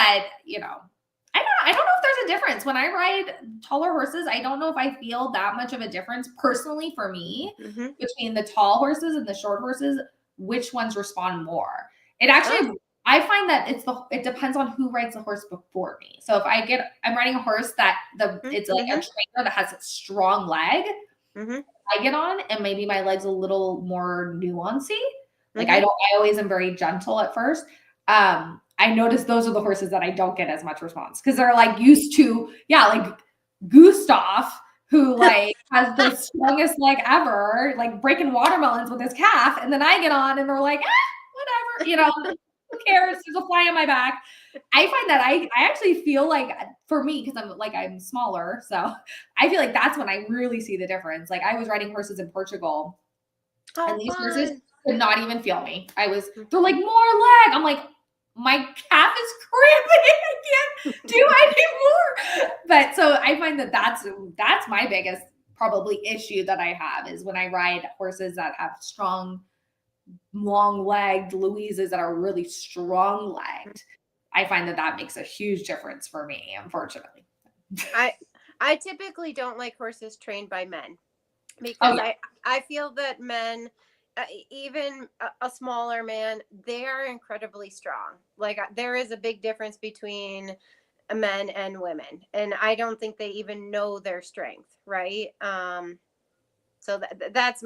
I don't know if there's a difference. When I ride taller horses, I don't know if I feel that much of a difference personally for me between the tall horses and the short horses, which ones respond more. It actually, I find that it depends on who rides the horse before me. So if I'm riding a horse that it's like a trainer that has a strong leg, I get on, and maybe my leg's a little more nuancy. Like I always am very gentle at first. I notice those are the horses that I don't get as much response because they're like used to, like Gustav, who like has the strongest leg ever, like breaking watermelons with his calf. And then I get on and they're like, whatever, who cares? There's a fly on my back. I find that I actually feel like, for me, because I'm smaller, so I feel like that's when I really see the difference. Like I was riding horses in Portugal, and these horses could not even feel me. They're like, more leg. I'm like, my calf is cramping. I can't do anymore. But so I find that that's my biggest probably issue that I have is when I ride horses that have strong, long-legged Louises that are really strong-legged. I find that makes a huge difference for me, unfortunately. I typically don't like horses trained by men because I feel that men, even a smaller man, they are incredibly strong. Like there is a big difference between men and women, and I don't think they even know their strength, right? So that's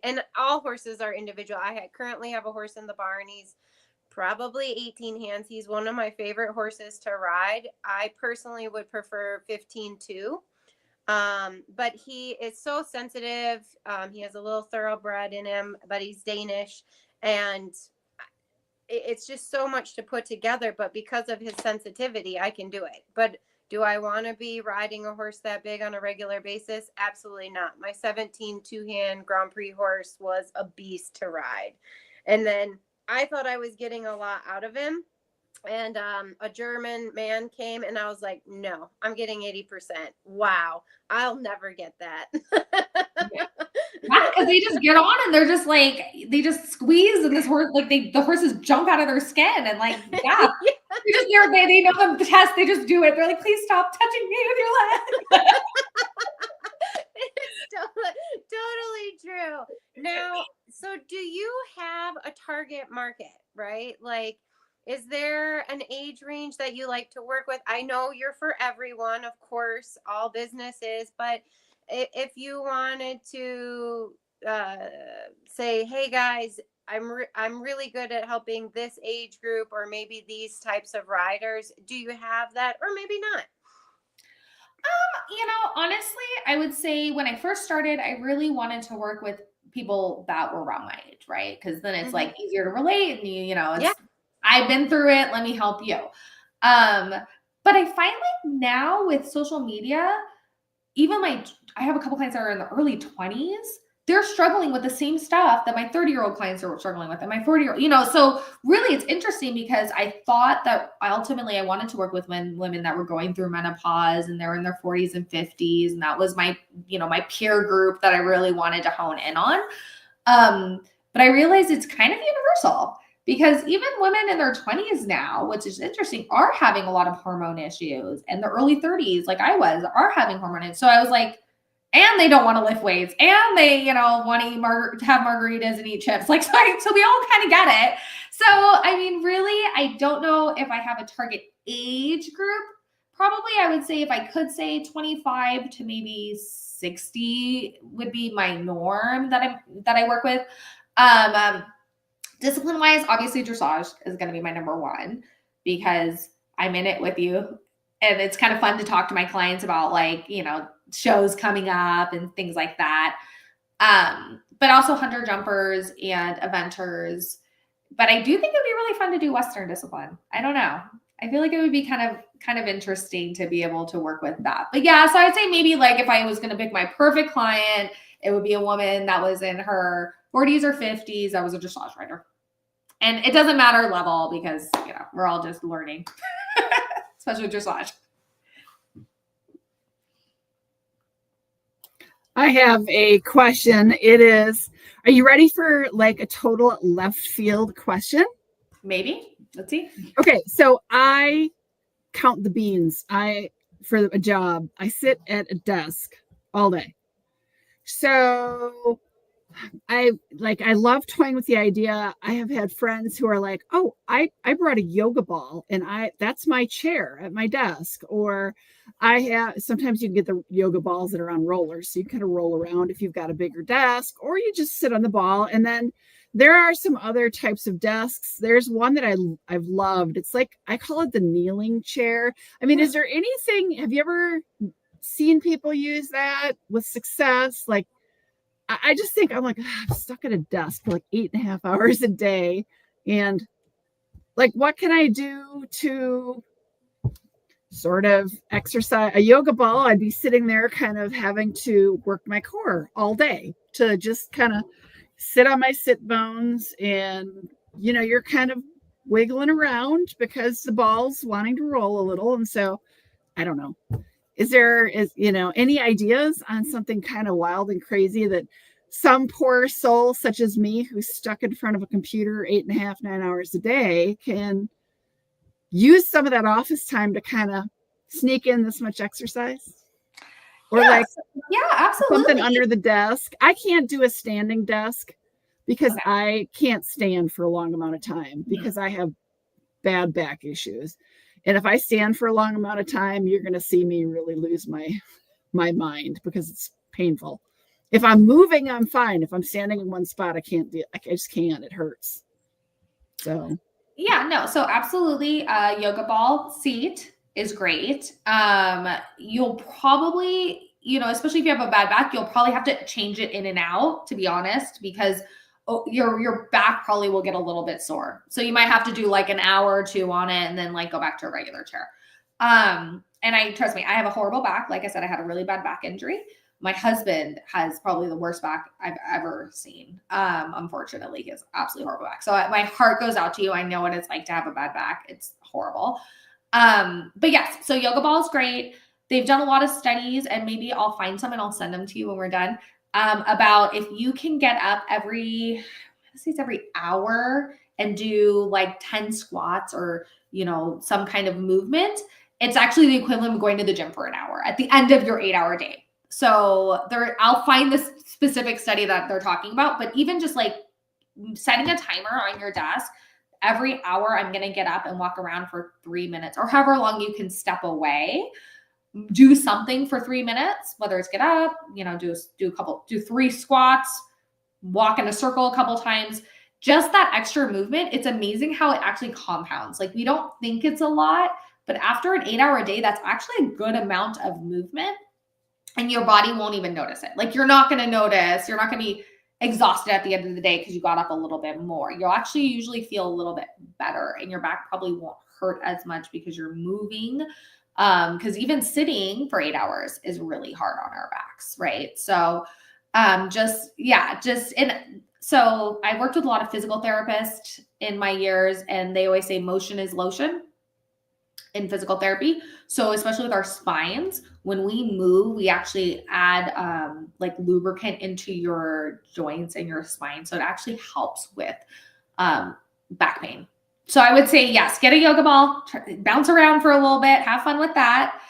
and all horses are individual. I currently have a horse in the barn. He's probably 18 hands. He's one of my favorite horses to ride. I personally would prefer 15 too. But he is so sensitive. He has a little thoroughbred in him, but he's Danish, and it's just so much to put together. But because of his sensitivity, I can do it. But do I want to be riding a horse that big on a regular basis? Absolutely not. My 17 two-hand Grand Prix horse was a beast to ride. And then I thought I was getting a lot out of him. And a German man came, and I was like, no, I'm getting 80%. Wow. I'll never get that. Because they just get on and they're just like, they just squeeze, and this horse, like the horses jump out of their skin, and like, they know the test, they just do it. They're like, please stop touching me with your leg. It's totally true. Now, so do you have a target market, right? Like, is there an age range that you like to work with? I know you're for everyone, of course, all businesses, but if you wanted to say, hey guys, I'm really good at helping this age group, or maybe these types of riders, do you have that, or maybe not? Honestly, I would say when I first started, I really wanted to work with people that were around my age, right? Because then it's like easier to relate, and I've been through it. Let me help you. But I find like now with social media, even I have a couple clients that are in the early 20s. They're struggling with the same stuff that my 30-year-old clients are struggling with, and my 40-year-old, so really it's interesting because I thought that ultimately I wanted to work with women that were going through menopause and they're in their 40s and 50s. And that was my, my peer group that I really wanted to hone in on. But I realized it's kind of universal because even women in their 20s now, which is interesting, are having a lot of hormone issues, and the early 30s, like I was, are having hormone issues. So I was like, and they don't want to lift weights, and they, want to have margaritas and eat chips. Like, so we all kind of get it. So, I mean, really, I don't know if I have a target age group. Probably I would say, if I could say 25 to maybe 60 would be my norm that I work with. Discipline wise, obviously dressage is going to be my number one because I'm in it with you. And it's kind of fun to talk to my clients about shows coming up and things like that. But also hunter jumpers and eventers. But I do think it'd be really fun to do Western discipline. I don't know. I feel like it would be kind of interesting to be able to work with that. But yeah, so I'd say maybe like if I was going to pick my perfect client, it would be a woman that was in her 40s or 50s that was a dressage rider. And it doesn't matter level because, we're all just learning. especially dressage. I have a question. It is, are you ready for like a total left field question? Maybe. Let's see. Okay, so I count the beans. For a job, I sit at a desk all day. So I love toying with the idea. I have had friends who are like, oh, I brought a yoga ball and that's my chair at my desk. Or sometimes you can get the yoga balls that are on rollers. So you kind of roll around if you've got a bigger desk, or you just sit on the ball. And then there are some other types of desks. There's one that I've loved. It's like, I call it the kneeling chair. I mean, is there anything, have you ever seen people use that with success? Like, I just think I'm like, I'm stuck at a desk for like 8.5 hours a day. And like, what can I do to sort of exercise? A yoga ball, I'd be sitting there kind of having to work my core all day to just kind of sit on my sit bones. And, you know, you're kind of wiggling around because the ball's wanting to roll a little. And so I don't know. Is any ideas on something kind of wild and crazy that some poor soul such as me, who's stuck in front of a computer 8.5, 9 hours a day, can use some of that office time to kind of sneak in this much exercise? Or yeah, absolutely. Something under the desk. I can't do a standing desk because I can't stand for a long amount of time because I have bad back issues. And if I stand for a long amount of time, you're going to see me really lose my mind because it's painful. If I'm moving, I'm fine. If I'm standing in one spot, I just can't. It hurts. So. Yeah, no. So absolutely. Yoga ball seat is great. You'll probably, especially if you have a bad back, you'll probably have to change it in and out, to be honest, because your back probably will get a little bit sore. So you might have to do like an hour or two on it and then like go back to a regular chair. And trust me, I have a horrible back. Like I said, I had a really bad back injury. My husband has probably the worst back I've ever seen. Unfortunately, he has absolutely horrible back. So my heart goes out to you. I know what it's like to have a bad back. It's horrible. But yes, so yoga ball is great. They've done a lot of studies, and maybe I'll find some and I'll send them to you when we're done. About if you can get up every hour and do like 10 squats or, some kind of movement, it's actually the equivalent of going to the gym for an hour at the end of your 8-hour day. So I'll find this specific study that they're talking about, but even just like setting a timer on your desk, every hour I'm going to get up and walk around for 3 minutes or however long you can step away. Do something for 3 minutes, whether it's get up, do 3 squats, walk in a circle a couple times, just that extra movement. It's amazing how it actually compounds. Like we don't think it's a lot, but after an 8-hour day, that's actually a good amount of movement and your body won't even notice it. Like you're not going to notice, you're not going to be exhausted at the end of the day because you got up a little bit more. You'll actually usually feel a little bit better and your back probably won't hurt as much because you're moving. Because even sitting for 8 hours is really hard on our backs, right? So so I worked with a lot of physical therapists in my years, and they always say motion is lotion in physical therapy. So especially with our spines, when we move, we actually add like lubricant into your joints and your spine. So it actually helps with back pain. So I would say, yes, get a yoga ball, bounce around for a little bit, have fun with that.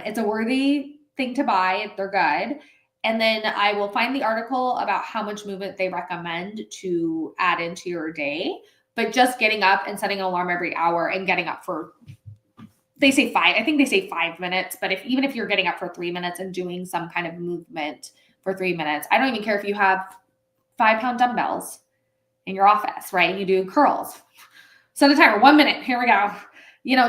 It's a worthy thing to buy. They're good. And then I will find the article about how much movement they recommend to add into your day. But just getting up and setting an alarm every hour and getting up for, they say 5 minutes. But even if you're getting up for 3 minutes and doing some kind of movement for 3 minutes, I don't even care if you have 5-pound dumbbells in your office, right? You do curls. Set a timer, 1 minute, here we go.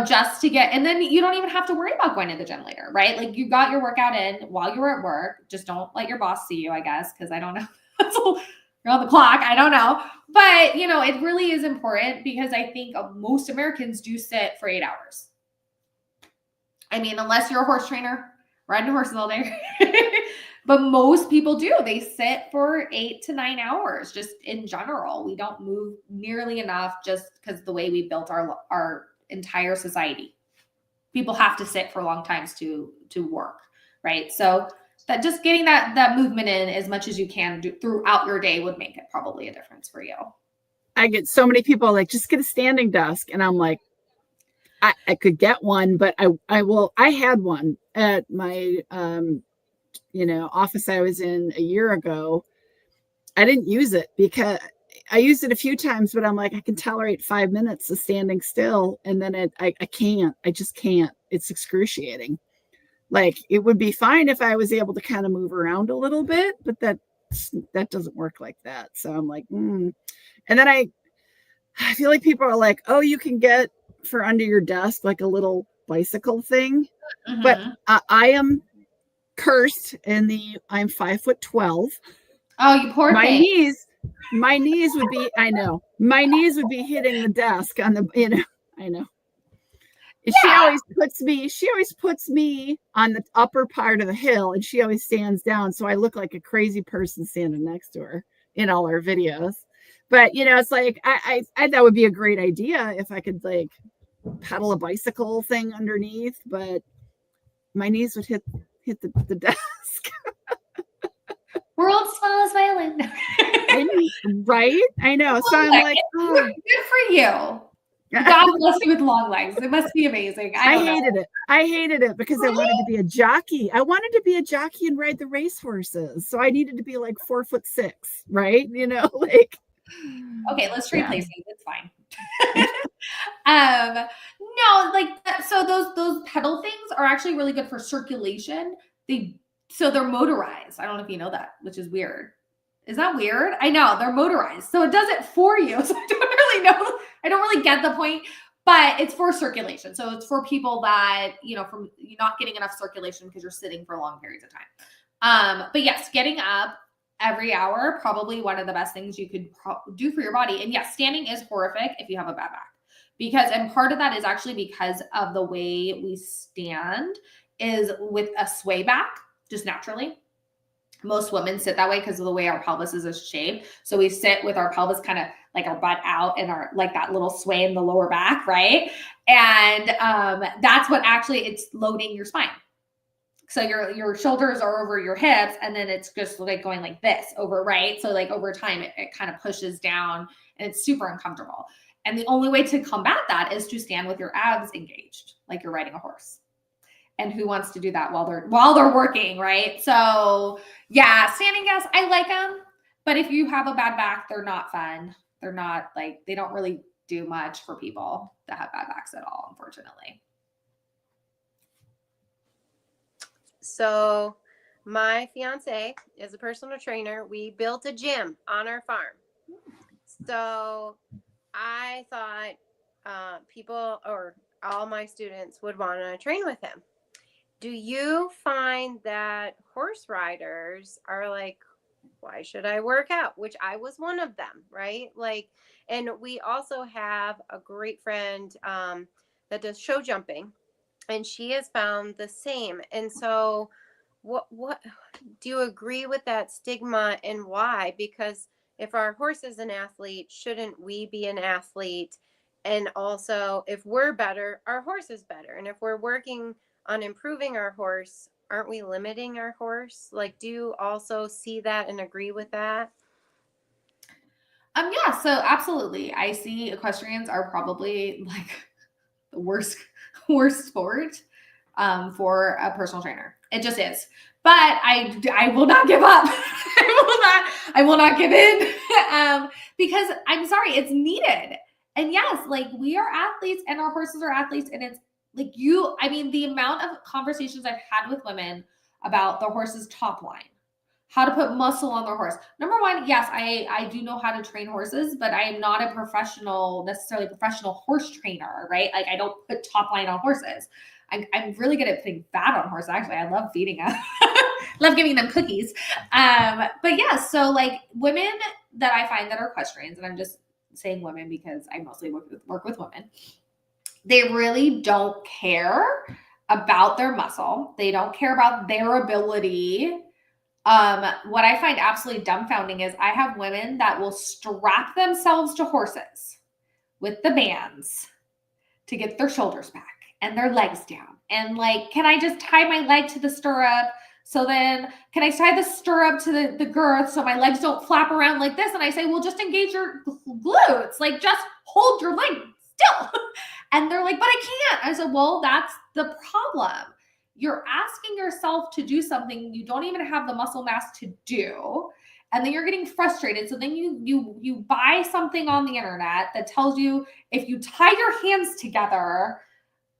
Just to get, and then you don't even have to worry about going to the gym later, right? Like you got your workout in while you were at work. Just don't let your boss see you, I guess, because I don't know. You're on the clock. I don't know. But, it really is important because I think most Americans do sit for 8 hours. I mean, unless you're a horse trainer, riding horses all day. But most people do. They sit for 8 to 9 hours just in general. We don't move nearly enough just because the way we built our entire society. people have to sit for long times to work, right? So that just getting that movement in as much as you can throughout your day would make it probably a difference for you. I get so many people like, just get a standing desk. And I'm like, I could get one, but I had one at my, office I was in a year ago. I didn't use it because I used it a few times, but I'm like, I can tolerate 5 minutes of standing still. And then I just can't. It's excruciating. Like, it would be fine if I was able to kind of move around a little bit, but that doesn't work like that. So I'm like, And then I feel like people are like, oh, you can get for under your desk, like a little bicycle thing. Mm-hmm. But I am cursed I'm 5'12". Oh, you poor thing. My knees would be, I know, my knees would be hitting the desk on the, I know. Yeah. She always puts me on the upper part of the hill, and she always stands down. So I look like a crazy person standing next to her in all our videos. But, it's like, I that would be a great idea if I could like pedal a bicycle thing underneath, but my knees would hit the desk. World's smallest violin. Right? I know. So I'm like, good for you. God bless you with long legs. It must be amazing. I hated it because I wanted to be a jockey. I wanted to be a jockey and ride the race horses. So I needed to be like 4'6", right? Like. Okay, let's trade places. It's fine. No, like so those pedal things are actually really good for circulation. They're motorized. I don't know if you know that, which is weird. Is that weird? I know they're motorized, so it does it for you. So I don't really know. I don't really get the point, but it's for circulation. So it's for people that from not getting enough circulation because you're sitting for long periods of time. But yes, getting up every hour, probably one of the best things you could do for your body. And yes, standing is horrific if you have a bad back, and part of that is actually because of the way we stand is with a sway back, just naturally. Most women sit that way because of the way our pelvis is shaped. So we sit with our pelvis kind of like our butt out and our like that little sway in the lower back, right? And that's what actually it's loading your spine. So your shoulders are over your hips, and then it's just like going like this over, right? So like over time, it kind of pushes down, and it's super uncomfortable. And the only way to combat that is to stand with your abs engaged, like you're riding a horse. And who wants to do that while they're working, right? So yeah, standing, yes, I like them, but if you have a bad back, they're not fun. They're not like, they don't really do much for people that have bad backs at all, unfortunately. So my fiance is a personal trainer. We built a gym on our farm. So I thought people or all my students would want to train with him. Do you find that horse riders are like, why should I work out? Which I was one of them, right? Like, and we also have a great friend that does show jumping, and she has found the same. And so what do you agree with that stigma, and why? Because if our horse is an athlete, shouldn't we be an athlete? And also, if we're better, our horse is better. And if we're working on improving our horse, aren't we limiting our horse? Like, do you also see that and agree with that? Yeah, so absolutely. I see equestrians are probably like the worst sport for a personal trainer. It just is. But I will not give up. I will not give in because I'm sorry, it's needed. And yes, like we are athletes and our horses are athletes, and it's like the amount of conversations I've had with women about the horse's top line, how to put muscle on their horse. Number one, yes, I do know how to train horses, but I am not a necessarily professional horse trainer, right? Like I don't put top line on horses. I'm really good at putting fat on horses. Actually, I love feeding them. Love giving them cookies. But yeah, so like women that I find that are equestrians, and I'm just saying women because I mostly work with women, they really don't care about their muscle. They don't care about their ability. What I find absolutely dumbfounding is I have women that will strap themselves to horses with the bands to get their shoulders back. and their legs down. And like, can I just tie my leg to the stirrup? So then can I tie the stirrup to the girth so my legs don't flap around like this? And I say, well, just engage your glutes. Like, just hold your leg still. And they're like, but I can't. I said, well, that's the problem. You're asking yourself to do something you don't even have the muscle mass to do. And then you're getting frustrated. So then you buy something on the internet that tells you if you tie your hands together,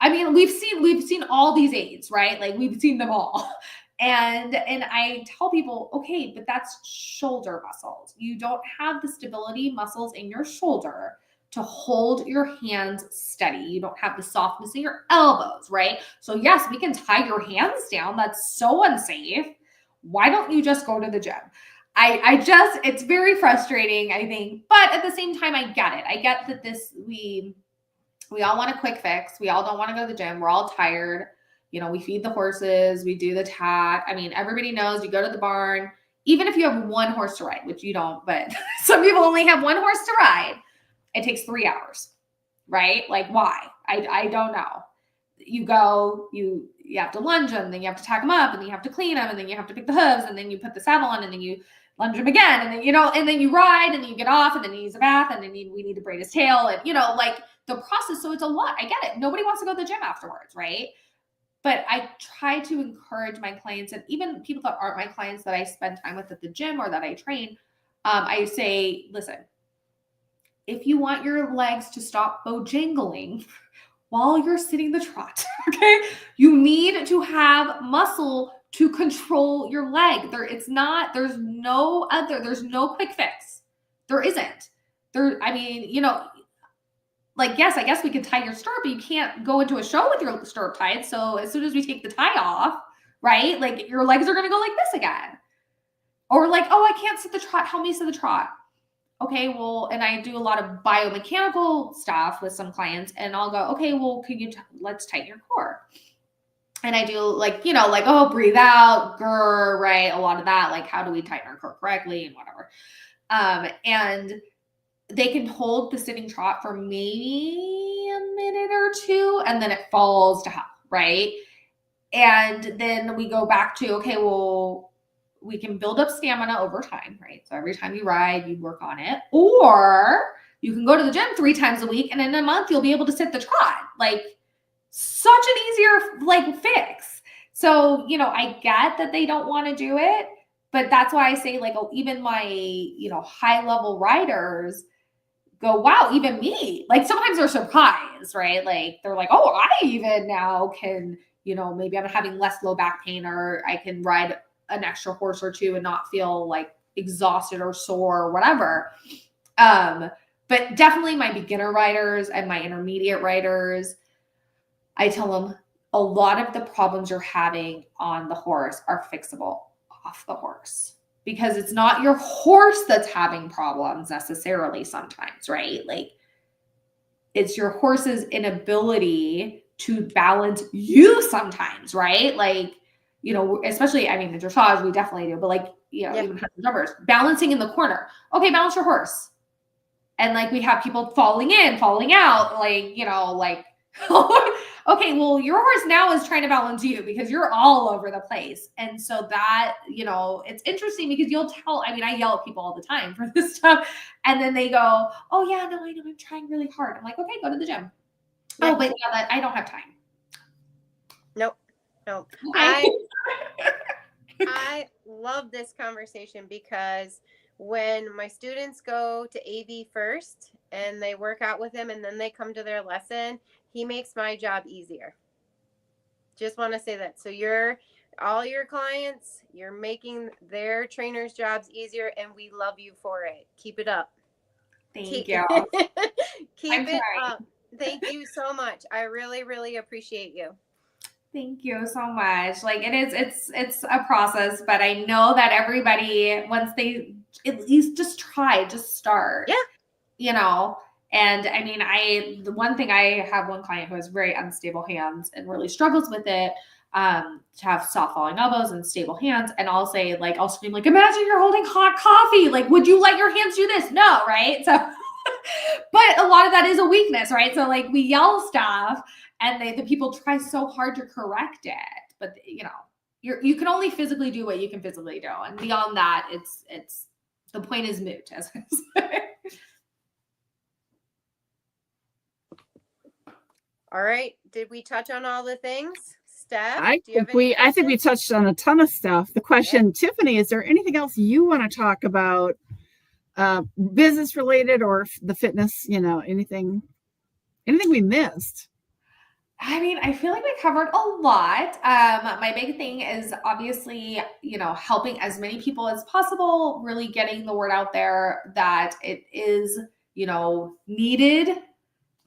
I mean, we've seen all these aids, right? Like, we've seen them all. And I tell people, okay, but that's shoulder muscles. You don't have the stability muscles in your shoulder to hold your hands steady. You don't have the softness in your elbows, right? So yes, we can tie your hands down. That's so unsafe. Why don't you just go to the gym? It's very frustrating, I think, but at the same time, I get it. I get that we all want a quick fix. We all don't want to go to the gym. We're all tired. You know, we feed the horses, we do the tack. I mean, everybody knows you go to the barn, even if you have one horse to ride, which you don't, but some people only have one horse to ride. It takes 3 hours, right? Like, why? I don't know. You go, you have to lunge them, then you have to tack them up, and then you have to clean them, and then you have to pick the hooves, and then you put the saddle on, and then you lunge them again, and then, you know, and then you ride, and then you get off, and then he needs a bath, and then we need to braid his tail, and, you know, like, the process. So it's a lot. I get it. Nobody wants to go to the gym afterwards, right? But I try to encourage my clients, and even people that aren't my clients that I spend time with at the gym or that I train, I say, listen, if you want your legs to stop bojangling while you're sitting the trot, okay, you need to have muscle to control your leg. There's no quick fix. There isn't. I mean, you know, like, yes, I guess we could tie your stirrup, but you can't go into a show with your stirrup tied. So as soon as we take the tie off, right, like, your legs are going to go like this again. Or like, oh, I can't sit the trot. Help me sit the trot. Okay, well, and I do a lot of biomechanical stuff with some clients, and I'll go, okay, well, let's tighten your core. And I do, like, you know, like, oh, breathe out, grr, right? A lot of that, like, how do we tighten our core correctly and whatever. And they can hold the sitting trot for maybe a minute or two, and then it falls to hell, right? And then we go back to, okay, well, we can build up stamina over time, right? So every time you ride, you work on it. Or you can go to the gym 3 times a week, and in a month, you'll be able to sit the trot. Like, such an easier, like, fix. So, you know, I get that they don't want to do it, but that's why I say, like, oh, even my, you know, high-level riders go, wow, even me. Like, sometimes they're surprised, right? Like, they're like, oh, I even now can, you know, maybe I'm having less low back pain, or I can ride an extra horse or two and not feel like exhausted or sore or whatever. But definitely my beginner riders and my intermediate riders, I tell them a lot of the problems you're having on the horse are fixable off the horse. Because it's not your horse that's having problems necessarily sometimes, right? Like, it's your horse's inability to balance you sometimes, right? Like, you know, especially, I mean, in dressage, we definitely do, but like, you know, even numbers, balancing in the corner. Okay, balance your horse. And like, we have people falling in, falling out, like, you know, like, okay, well, your horse now is trying to balance you because you're all over the place. And so that, you know, it's interesting because you'll tell, I mean, I yell at people all the time for this stuff. And then they go, oh yeah, no, I know, I'm trying really hard. I'm like, okay, go to the gym. Yeah. Oh, but yeah, I don't have time. Nope. I love this conversation because when my students go to AV first and they work out with him and then they come to their lesson, he makes my job easier. Just want to say that. So all your clients, you're making their trainers' jobs easier, and we love you for it. Keep it up. Thank you. Keep it up. Thank you so much. I really, really appreciate you. Thank you so much. Like, it's a process, but I know that everybody, once they at least just try, just start. Yeah. You know, and I mean, the one thing, I have one client who has very unstable hands and really struggles with it, to have soft falling elbows and stable hands. And I'll say, like, I'll scream, like, imagine you're holding hot coffee. Like, would you let your hands do this? No. Right. So, but a lot of that is a weakness, right? So like, we yell stuff and the people try so hard to correct it, but you can only physically do what you can physically do, and beyond that, it's the point is moot, as I say. All right. Did we touch on all the things? Steph, I think we touched on a ton of stuff. The question, Tiffany, is there anything else you want to talk about, business related or the fitness, anything we missed? I mean, I feel like we covered a lot. My big thing is obviously, helping as many people as possible, really getting the word out there that it is, needed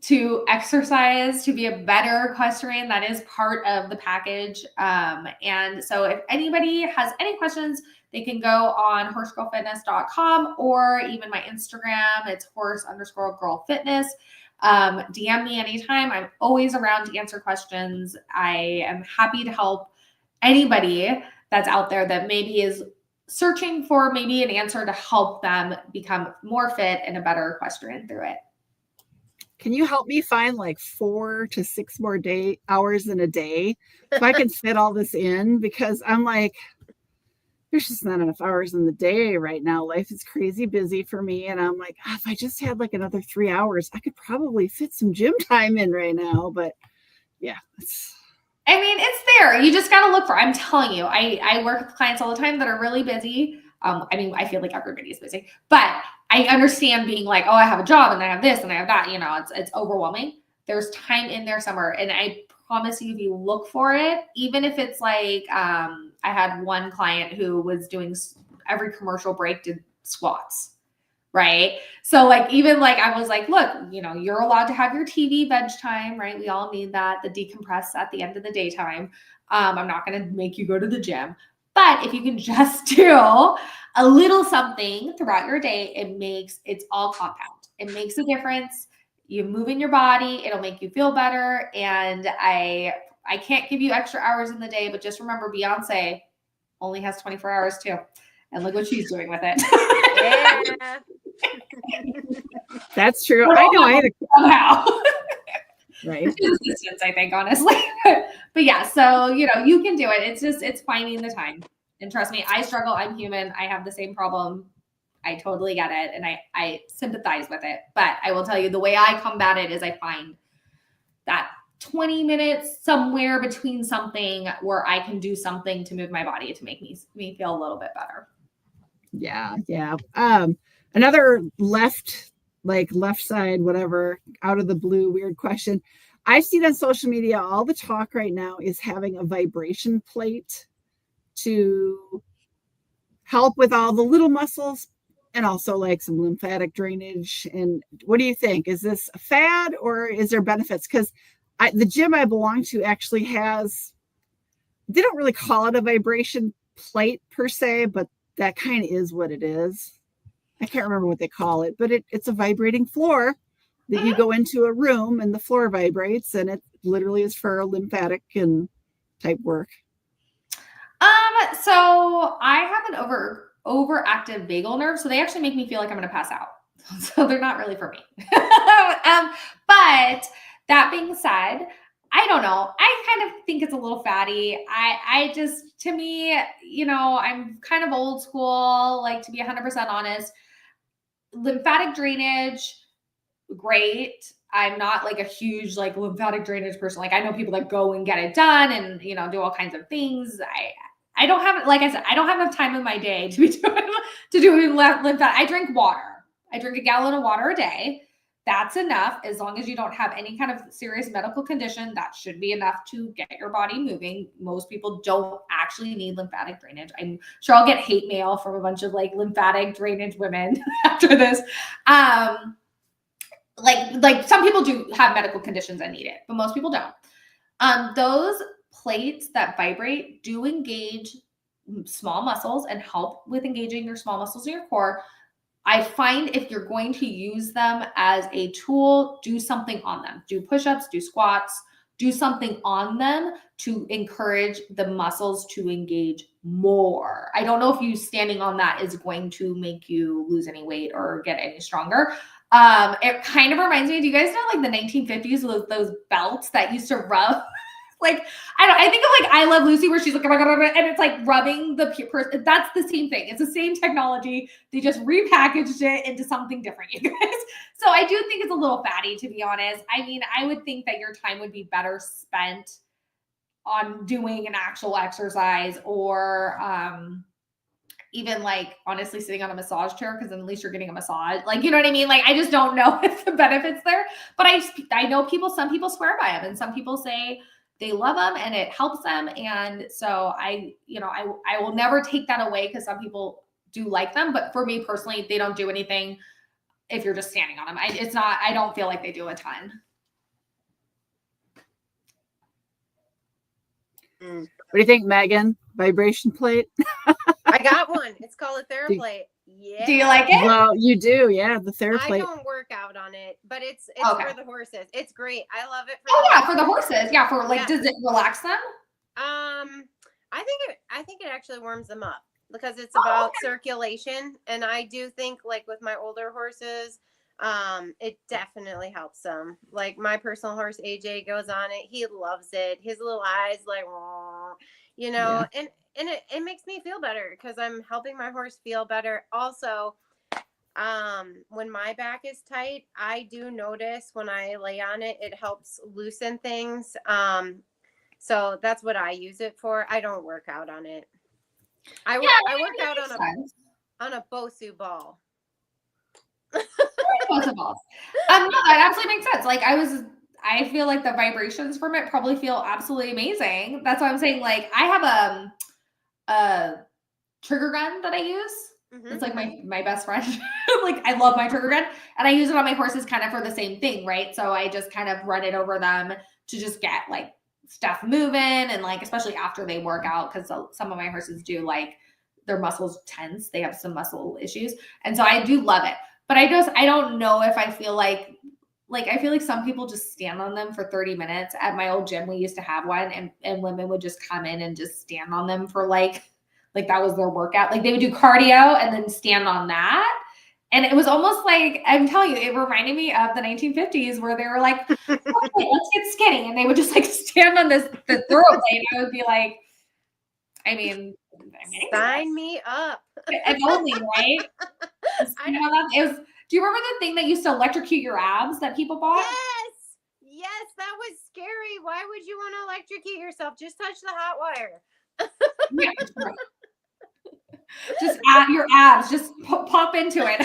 to exercise, to be a better equestrian. That is part of the package. And so if anybody has any questions, they can go on horsegirlfitness.com or even my Instagram. It's horse_girl_fitness. DM me anytime. I'm always around to answer questions. I am happy to help anybody that's out there that maybe is searching for maybe an answer to help them become more fit and a better equestrian through it. Can you help me find like 4 to 6 more hours in a day so I can fit all this in? Because I'm like, there's just not enough hours in the day right now. Life is crazy busy for me. And I'm like, if I just had like another 3 hours, I could probably fit some gym time in right now. But yeah, it's there. You just got to look for, I'm telling you, I work with clients all the time that are really busy. I feel like everybody is busy, but I understand being like, oh, I have a job and I have this and I have that, it's overwhelming. There's time in there somewhere. And I promise you, if you look for it, even if it's like, I had one client who was doing every commercial break did squats, right? So like, even like, I was like, look, you're allowed to have your TV veg time, right? We all need that, the decompress at the end of the daytime. I'm not going to make you go to the gym. But if you can just do a little something throughout your day, it's all compound. It makes a difference. You move in your body, it'll make you feel better. And I can't give you extra hours in the day, but just remember Beyonce only has 24 hours too. And look what she's doing with it. Yeah. That's true. I know. Somehow. Right. Distance, I think, honestly. But yeah, so, you can do it. It's finding the time. And trust me, I struggle. I'm human. I have the same problem. I totally get it. And I sympathize with it. But I will tell you, the way I combat it is I find that 20 minutes somewhere between something where I can do something to move my body to make me feel a little bit better. Yeah. Yeah. Another left side, whatever, out of the blue, weird question. I've seen on social media, all the talk right now is having a vibration plate to help with all the little muscles and also like some lymphatic drainage. And what do you think? Is this a fad or is there benefits? Because the gym I belong to actually they don't really call it a vibration plate per se, but that kind of is what it is. I can't remember what they call it, but it's a vibrating floor that you go into a room and the floor vibrates, and it literally is for lymphatic and type work. So I have an overactive vagal nerve, so they actually make me feel like I'm going to pass out. So they're not really for me. But that being said, I don't know. I kind of think it's a little fatty. To me, I'm kind of old school, like to be 100% honest. Lymphatic drainage, great. I'm not like a huge like lymphatic drainage person. Like I know people that go and get it done and, do all kinds of things. I don't have, like I said, I don't have enough time in my day to be doing lymphatic. I drink water. I drink a gallon of water a day. That's enough. As long as you don't have any kind of serious medical condition, that should be enough to get your body moving. Most people don't actually need lymphatic drainage. I'm sure I'll get hate mail from a bunch of like lymphatic drainage women after this. Like some people do have medical conditions and need it, but most people don't. Those plates that vibrate do engage small muscles and help with engaging your small muscles in your core. I find if you're going to use them as a tool, do something on them. Do push-ups, do squats, do something on them to encourage the muscles to engage more. I don't know if you standing on that is going to make you lose any weight or get any stronger. It kind of reminds me, do you guys know like the 1950s, those belts that used to rub? Like, I think of like I Love Lucy where she's like, oh my God, and it's like rubbing the person. That's the same thing. It's the same technology. They just repackaged it into something different, you guys. So I do think it's a little fatty, to be honest. I mean, I would think that your time would be better spent on doing an actual exercise or even like honestly sitting on a massage chair, because then at least you're getting a massage. Like, you know what I mean? Like, I just don't know if the benefits there, but I know some people swear by them and some people say they love them and it helps them. And so I will never take that away because some people do like them, but for me personally, they don't do anything if you're just standing on them. I don't feel like they do a ton. What do you think, Megan? Vibration plate? I got one. It's called a TheraPlate. Yeah. Do you like it? Well, you do. Yeah, the TheraPlate. I don't work out on it, but it's Okay. for the horses. It's great. I love it. For the horses. Yeah, for like, does it relax them? I think it actually warms them up because it's about circulation, and I do think like with my older horses, it definitely helps them. Like my personal horse AJ goes on it. He loves it. His little eyes like, you know, and it makes me feel better because I'm helping my horse feel better. Also, when my back is tight, I do notice when I lay on it, it helps loosen things. So that's what I use it for. I don't work out on it. I work out on a Bosu ball. Bosu balls. No, that absolutely makes sense. Like I feel like the vibrations from it probably feel absolutely amazing. That's why I'm saying, like, I have a trigger gun that I use. Mm-hmm. It's like my best friend. Like, I love my trigger gun, and I use it on my horses kind of for the same thing, right? So I just kind of run it over them to just get like stuff moving, and like especially after they work out, because some of my horses do like their muscles tense. They have some muscle issues, and so I do love it. But I don't know if I feel like I feel like some people just stand on them for 30 minutes. At my old gym, we used to have one, and women would just come in and just stand on them for like that was their workout. Like they would do cardio and then stand on that. And it was almost like, I'm telling you, it reminded me of the 1950s where they were like, okay, let's get skinny. And they would just like stand on the TheraPlate. And I would be like, I mean, sign me up. If only, right? Do you remember the thing that used to electrocute your abs that people bought? Yes, that was scary. Why would you want to electrocute yourself? Just touch the hot wire. Yeah, right. Just add your abs, just pop into it.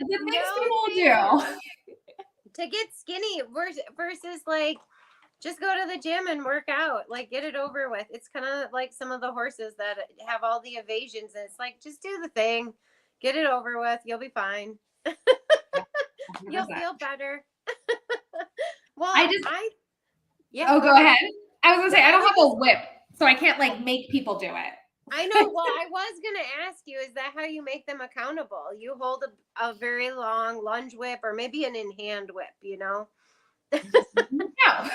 The things people do to get skinny versus like just go to the gym and work out, like get it over with. It's kind of like some of the horses that have all the evasions, and it's like, just do the thing, get it over with. You'll be fine. You'll feel better. Well, go ahead. I was gonna say, I don't have a whip, so I can't like make people do it. I know. Well, I was gonna ask you, is that how you make them accountable? You hold a very long lunge whip or maybe an in-hand whip, you know? No.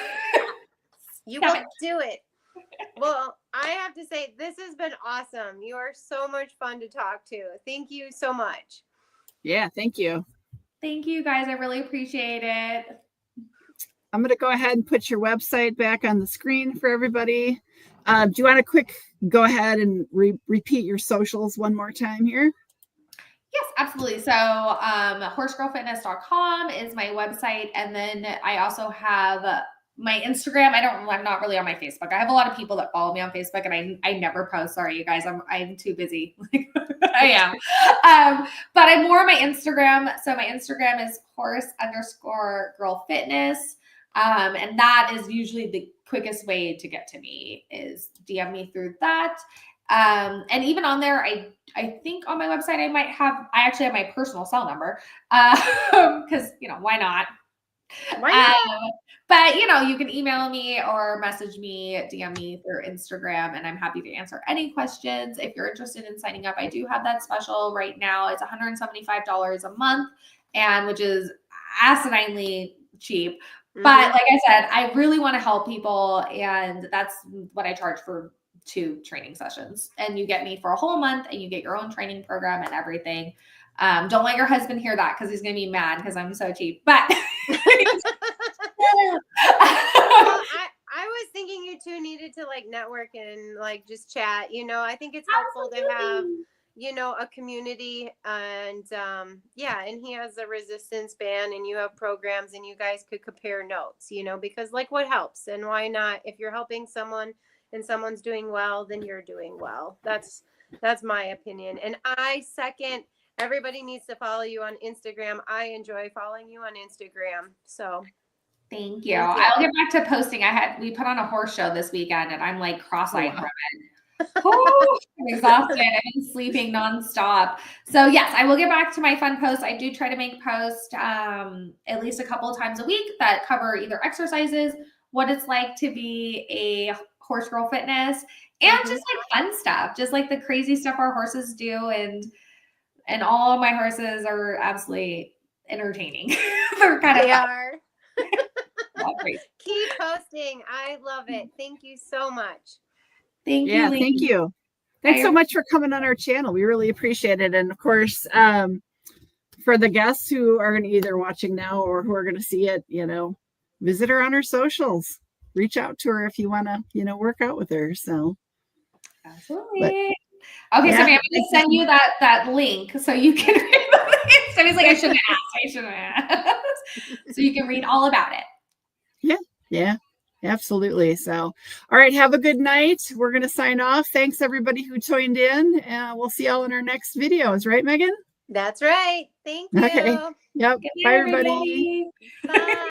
You won't do it. Well, I have to say, this has been awesome. You are so much fun to talk to. Thank you so much. Yeah, thank you. Thank you, guys. I really appreciate it. I'm going to go ahead and put your website back on the screen for everybody. Do you want to go ahead and repeat your socials one more time here? Yes, absolutely. So horsegirlfitness.com is my website. And then I also have my Instagram. I'm not really on my Facebook. I have a lot of people that follow me on Facebook, and I never post. Sorry, you guys. I'm too busy. I am. But I'm more on my Instagram. So my Instagram is horse_girlfitness. And that is usually the quickest way to get to me, is DM me through that. And even on there, I think on my website, I actually have my personal cell number. Cause why not? But you can email me or message me, DM me through Instagram, and I'm happy to answer any questions. If you're interested in signing up, I do have that special right now. It's $175 a month, and which is asininely cheap. Mm-hmm. But like I said, I really want to help people, and that's what I charge for 2 training sessions. And you get me for a whole month, and you get your own training program and everything. Don't let your husband hear that because he's going to be mad because I'm so cheap. But Well, I was thinking you two needed to like network and like just chat. You know, I think it's helpful to have, you know, a community, and yeah, and he has a resistance band and you have programs and you guys could compare notes, you know, because like what helps and why not? If you're helping someone and someone's doing well, then you're doing well. That's my opinion. And I second, everybody needs to follow you on Instagram. I enjoy following you on Instagram. So thank you. I'll get back to posting. We put on a horse show this weekend and I'm like cross-eyed from it. Oh, I'm exhausted. I've been sleeping nonstop. So yes, I will get back to my fun posts. I do try to make posts at least a couple of times a week that cover either exercises, what it's like to be a horse girl fitness, and just like fun stuff, just like the crazy stuff our horses do. And all of my horses are absolutely entertaining. They are. Keep posting. I love it. Thank you so much. Thank you. Lee. Thank you. Thanks so much for coming on our channel. We really appreciate it. And of course, for the guests who are going to either watching now or who are going to see it, you know, visit her on her socials. Reach out to her if you want to, you know, work out with her. So absolutely. Okay, so I'm going to send you that link so you can read the link. So he's like, I shouldn't have asked. So you can read all about it. Yeah, absolutely. So, all right, have a good night. We're going to sign off. Thanks everybody who joined in. We'll see y'all in our next videos, right, Megan? That's right. Thank you. Okay. Yep. Bye, everybody. Bye.